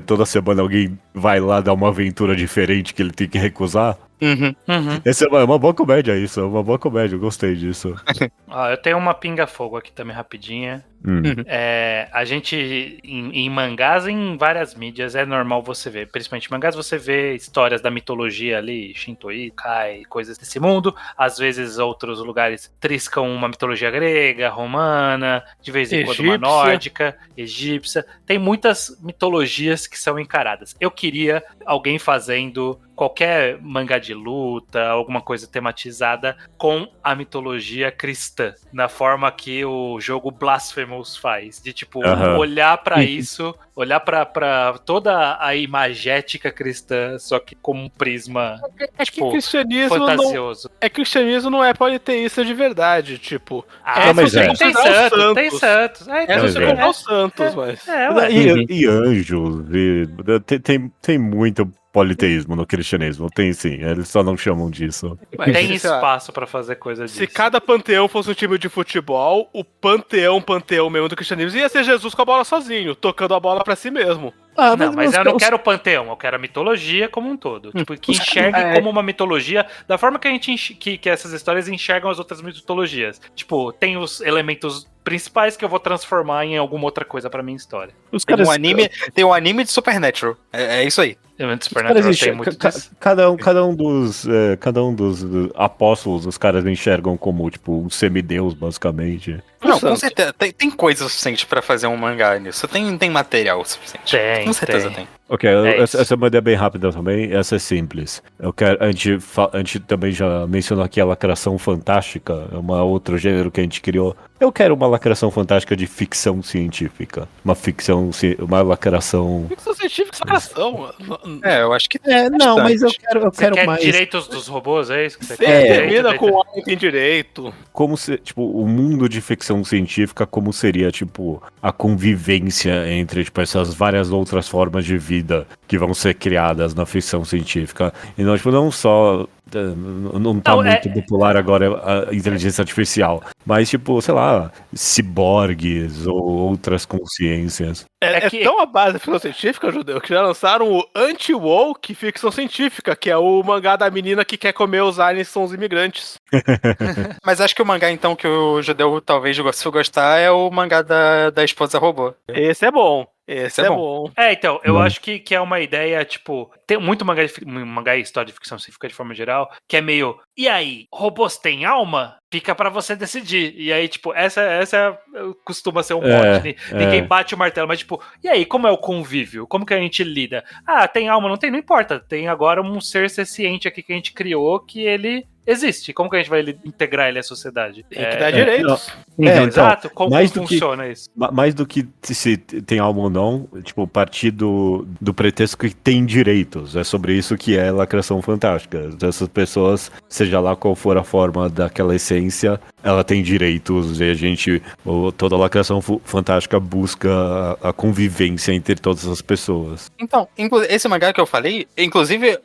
toda semana alguém vai lá dar uma aventura diferente que ele tem que recusar. Essa é uma boa comédia, isso, é uma boa comédia, eu gostei disso. Eu tenho uma pinga-fogo aqui também rapidinha. A gente, em mangás, em várias mídias, é normal você ver, principalmente em mangás, você vê histórias da mitologia ali, Shintoí, Kai, coisas desse mundo. Às vezes outros lugares triscam uma mitologia grega, romana, de vez em quando uma nórdica, egípcia. Tem muitas mitologias que são encaradas. Eu queria alguém fazendo qualquer mangá de luta, alguma coisa tematizada com a mitologia cristã, na forma que o jogo Blasphemous faz, de tipo, olhar pra isso, olhar pra toda a imagética cristã, só que como um prisma que cristianismo fantasioso. Cristianismo não é politeísta de verdade, tipo. Tem santos. Os santos, mas. E anjos, tem muito politeísmo no cristianismo, tem sim, eles só não chamam disso. Mas tem espaço pra fazer coisa disso. Se cada panteão fosse um time de futebol, o panteão mesmo do cristianismo ia ser Jesus com a bola sozinho, tocando a bola pra si mesmo. Mas eu não quero o panteão, eu quero a mitologia como um todo. Tipo, que enxergue como uma mitologia, da forma que a gente que essas histórias enxergam as outras mitologias. Tipo, tem os elementos principais que eu vou transformar em alguma outra coisa pra minha história. Tem um anime de Supernatural. É isso aí. Supernatural tem muito disso. Cada um dos apóstolos, os caras enxergam como, tipo, um semideus, basicamente. Não, com certeza. Tem coisa suficiente pra fazer um mangá nisso. Tem material suficiente. Com certeza tem. Ok, essa é uma ideia bem rápida também, essa é simples. A gente também já mencionou aqui a lacração fantástica, é uma outro gênero que a gente criou. Eu quero uma lacração fantástica de ficção científica. Uma lacração... Ficção científica é lacração. Eu acho que não, mas eu Você quero quer mais... direitos dos robôs, é isso que você Você quer? termina com o homem tem direito. Como se, tipo, o mundo de ficção científica, como seria, tipo, a convivência entre, tipo, essas várias outras formas de vida que vão ser criadas na ficção científica. E não, tipo, não só... Não tá muito popular agora a inteligência artificial, mas, tipo, sei lá, ciborgues ou outras consciências. É tão a base da ficção científica, Judeu, que já lançaram o Anti-Woke Ficção Científica, que é o mangá da menina que quer comer os aliens que são os imigrantes. Mas acho que o mangá, então, que o Judeu talvez se gostar é o mangá da esposa robô. Esse é bom. Esse é bom. Então, eu acho que é uma ideia, tipo, tem muito mangá e história de ficção científica de forma geral, que é meio, e aí, robôs têm alma? Fica pra você decidir. E aí, tipo, essa costuma ser um mote. Ninguém bate o martelo, mas tipo, e aí, como é o convívio? Como que a gente lida? Ah, tem alma? Não tem? Não importa. Tem agora um ser senciente aqui que a gente criou que ele existe. Como que a gente vai integrar ele à sociedade? Tem que dar direitos. Exato. Como funciona isso? Mais do que se tem alma ou não, tipo, partir do pretexto que tem direitos. É sobre isso que é lacração fantástica. Essas pessoas, seja lá qual for a forma daquela essência, ela tem direitos e toda lacração fantástica busca a convivência entre todas as pessoas. Então, esse mangá que eu falei, inclusive,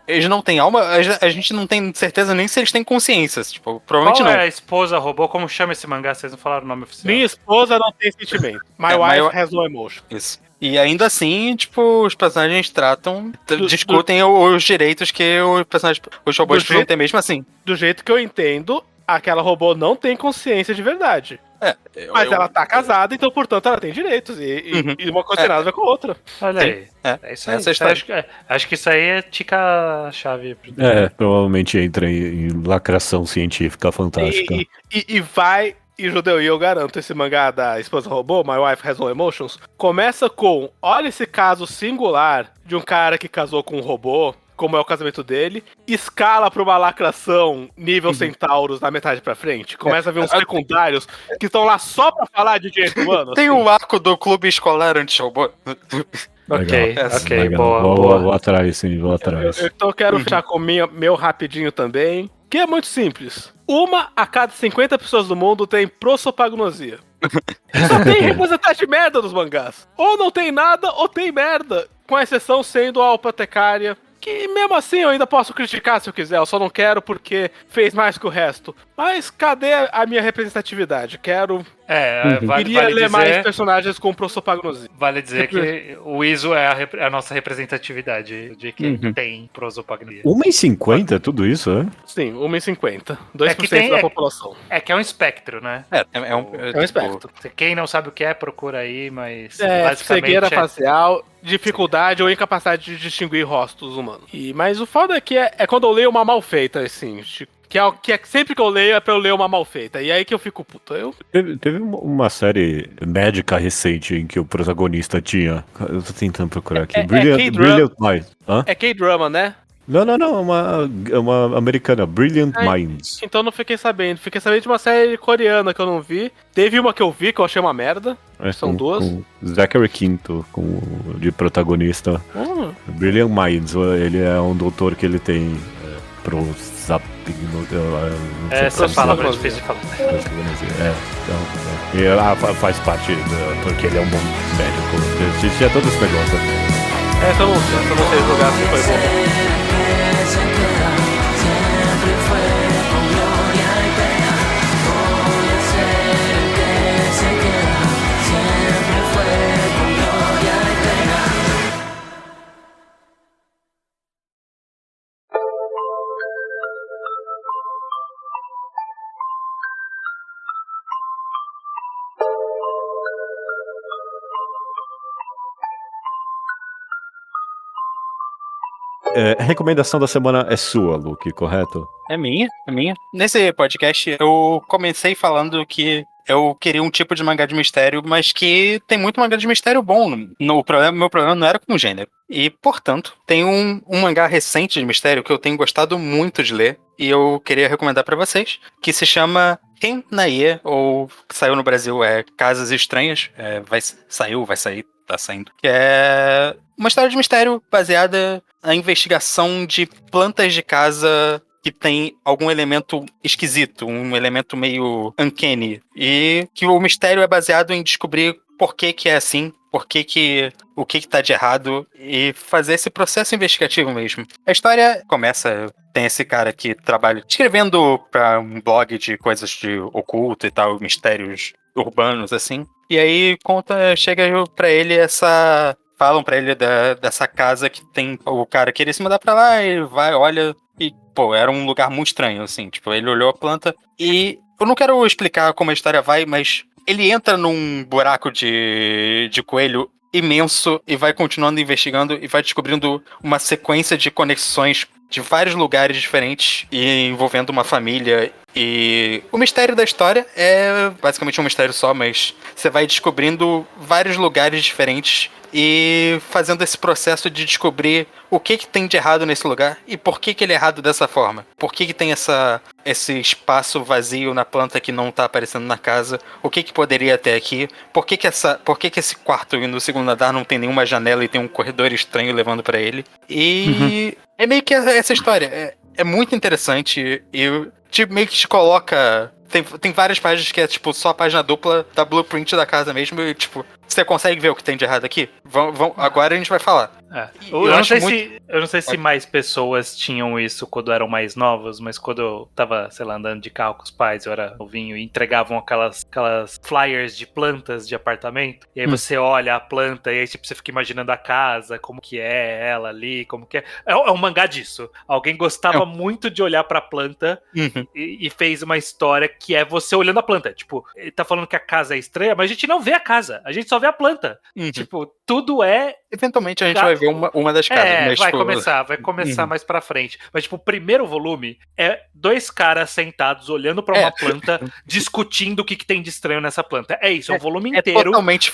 eles não têm alma, a gente não tem certeza nem se eles têm consciências, tipo, provavelmente Qual não. é a esposa robô? Como chama esse mangá? Vocês não falaram o nome oficial. Minha esposa não tem sentimento. My wife has no emotion. Isso. E ainda assim, tipo, os personagens discutem os direitos que os robôs precisam ter mesmo assim. Do jeito que eu entendo, aquela robô não tem consciência de verdade. Mas ela tá casada, então, portanto, ela tem direitos. E uma coisa tem nada a ver com a outra. Olha aí. É isso aí. Essa é a história. Acho que isso aí é tica-chave. Provavelmente entra em lacração científica fantástica. E Judeu, e eu garanto, esse mangá da esposa robô, My Wife Has No Emotions, começa com, olha esse caso singular de um cara que casou com um robô, como é o casamento dele, escala pra uma lacração nível centauros na metade pra frente, começa a ver uns secundários que estão lá só pra falar de direito humano. Tem o arco do clube escolar anti-robô. Ok, boa. Vou atrás, sim, vou atrás. Então eu quero fechar com meu rapidinho também, que é muito simples. 1 a cada 50 pessoas do mundo tem prosopagnosia. Só tem representante de merda nos mangás. Ou não tem nada, ou tem merda. Com exceção sendo a alpatecária, que mesmo assim eu ainda posso criticar se eu quiser, eu só não quero porque fez mais que o resto. Mas cadê a minha representatividade? Queria ler mais personagens com prosopagnosia. Vale dizer que o ISO é a nossa representatividade de quem tem prosopagnosia. 1,50? Tudo isso, é? Sim, 1,50. 2% da população. É que é um espectro, né? É um espectro. Quem não sabe o que é, procura aí, mas basicamente cegueira facial, dificuldade ou incapacidade de distinguir rostos humanos. Mas o foda é que é quando eu leio uma mal feita, assim, que é sempre que eu leio é pra eu ler uma mal feita. E aí que eu fico puto. Teve uma série médica recente em que o protagonista tinha. Eu tô tentando procurar aqui. Brilliant Minds. É K-drama, né? Não, é uma americana, Brilliant Minds. Então não fiquei sabendo. Fiquei sabendo de uma série coreana que eu não vi. Teve uma que eu vi que eu achei uma merda. São duas. Com Zachary Quinto de protagonista. Brilliant Minds, ele é um doutor que ele tem essa palavra é difícil de falar. Faz parte, porque ele é um bom médico. Tinha todos os negócios. Essa eu não sei jogar, se foi bom. A recomendação da semana é sua, Luke, correto? É minha. Nesse podcast, eu comecei falando que eu queria um tipo de mangá de mistério, mas que tem muito mangá de mistério bom. Meu problema não era com o gênero. E, portanto, tem um mangá recente de mistério que eu tenho gostado muito de ler, e eu queria recomendar pra vocês, que se chama Ken Naie, ou saiu no Brasil, Casas Estranhas. Vai sair, tá saindo. Que é uma história de mistério baseada na investigação de plantas de casa que tem algum elemento esquisito, um elemento meio uncanny. E que o mistério é baseado em descobrir por que é assim, o que tá de errado, e fazer esse processo investigativo mesmo. A história começa, tem esse cara que trabalha escrevendo pra um blog de coisas de oculto e tal, mistérios urbanos, assim. E aí chega pra ele falam pra ele dessa casa que tem o cara queria se mudar pra lá, ele vai, olha, e, pô, era um lugar muito estranho, assim, tipo, ele olhou a planta e eu não quero explicar como a história vai, mas ele entra num buraco de coelho imenso e vai continuando investigando e vai descobrindo uma sequência de conexões de vários lugares diferentes e envolvendo uma família. E o mistério da história é basicamente um mistério só, mas você vai descobrindo vários lugares diferentes e fazendo esse processo de descobrir o que tem de errado nesse lugar e por que ele é errado dessa forma. Por que tem esse espaço vazio na planta que não tá aparecendo na casa? O que poderia ter aqui? Por que esse quarto no segundo andar não tem nenhuma janela e tem um corredor estranho levando pra ele? E é meio que essa história. É muito interessante e meio que te coloca... Tem várias páginas que é, tipo, só a página dupla da blueprint da casa mesmo e, tipo, você consegue ver o que tem de errado aqui? Agora a gente vai falar. Eu não sei se mais pessoas tinham isso quando eram mais novos, mas quando eu tava, sei lá, andando de carro com os pais, eu era novinho, e entregavam aquelas flyers de plantas de apartamento, e aí você olha a planta, e aí tipo, você fica imaginando a casa, como que é ela ali, como que é. É um mangá disso. Alguém gostava muito de olhar pra planta e fez uma história que é você olhando a planta. Tipo, ele tá falando que a casa é estranha, mas a gente não vê a casa, a gente só vê a planta. Tipo, tudo é... Eventualmente a gente vai ver uma das casas. Mas, vai começar mais pra frente. Mas, tipo, o primeiro volume é 2 caras sentados olhando pra uma planta, discutindo o que tem de estranho nessa planta. É isso, é o volume inteiro. Totalmente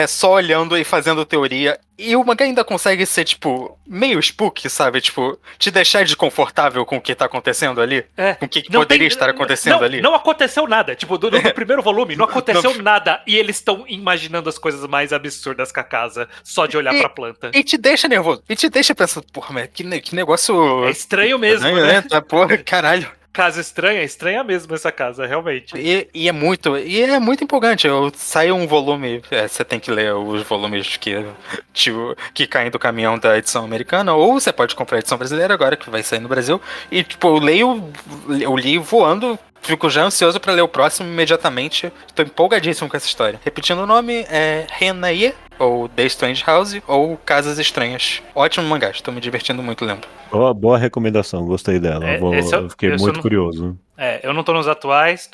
só olhando e fazendo teoria. E o mangá ainda consegue ser, tipo, meio spooky, sabe? Tipo, te deixar desconfortável com o que tá acontecendo ali. Com o que poderia estar acontecendo ali. Não aconteceu nada. Tipo, no primeiro volume, não aconteceu nada. E eles estão imaginando as coisas mais absurdas com a casa, só de olhar pra planta. E te deixa nervoso. E te deixa pensando, porra, mas que negócio... É estranho mesmo, né? Porra, caralho. Casa estranha mesmo essa casa, realmente. E é muito empolgante. Saiu um volume, você tem que ler os volumes que caem do caminhão da edição americana, ou você pode comprar a edição brasileira agora, que vai sair no Brasil. E, tipo, eu li voando, fico já ansioso pra ler o próximo imediatamente. Tô empolgadíssimo com essa história. Repetindo o nome, é Renaie, ou The Strange House, ou Casas Estranhas. Ótimo mangá, estou me divertindo muito lendo. Boa recomendação, gostei dela. Eu fiquei muito curioso. Eu não tô nos atuais,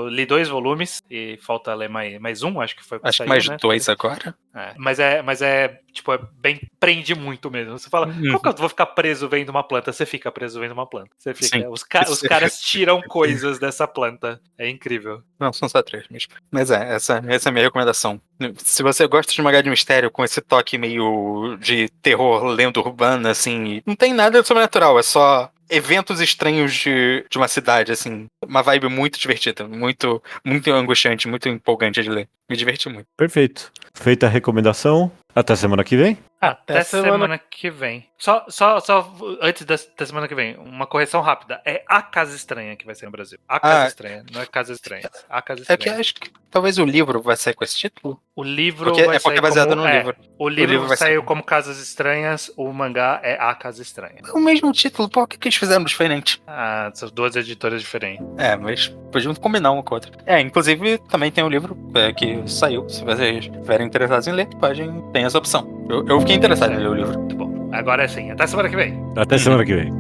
li 2 volumes e falta ler mais um, acho que foi o que Acho saiu, que mais né? 2 agora. Mas tipo, bem, prende muito mesmo. Você fala, como que eu vou ficar preso vendo uma planta? Você fica preso vendo uma planta. Você fica. Sim. Os caras tiram coisas dessa planta. É incrível. Não, são só 3 mesmo. Mas essa é a minha recomendação. Se você gosta de mangá de mistério com esse toque meio de terror, lenda urbana, assim, não tem nada de sobrenatural, é só eventos estranhos de uma cidade, assim. Uma vibe muito divertida, muito, muito angustiante, muito empolgante de ler. Me diverti muito. Perfeito. Feita a recomendação, até semana que vem? Até semana que vem. Só antes da semana que vem, uma correção rápida. É A Casa Estranha que vai ser no Brasil. A Casa Estranha, não é Casa Estranha. A Casa Estranha. É que acho que talvez o livro vai sair com esse título. O livro porque vai sair é baseado no livro. O livro saiu como Casas Estranhas, o mangá é A Casa Estranha. É o mesmo título, por que eles fizeram diferente? São 2 editoras diferentes. Mas podiam combinar uma com a outra. Inclusive também tem um livro que saiu. Se vocês estiverem interessados em ler, tem essa opção. Eu fiquei interessado em ler o livro. Muito bom. Agora é sim. Até semana que vem. Até semana que vem.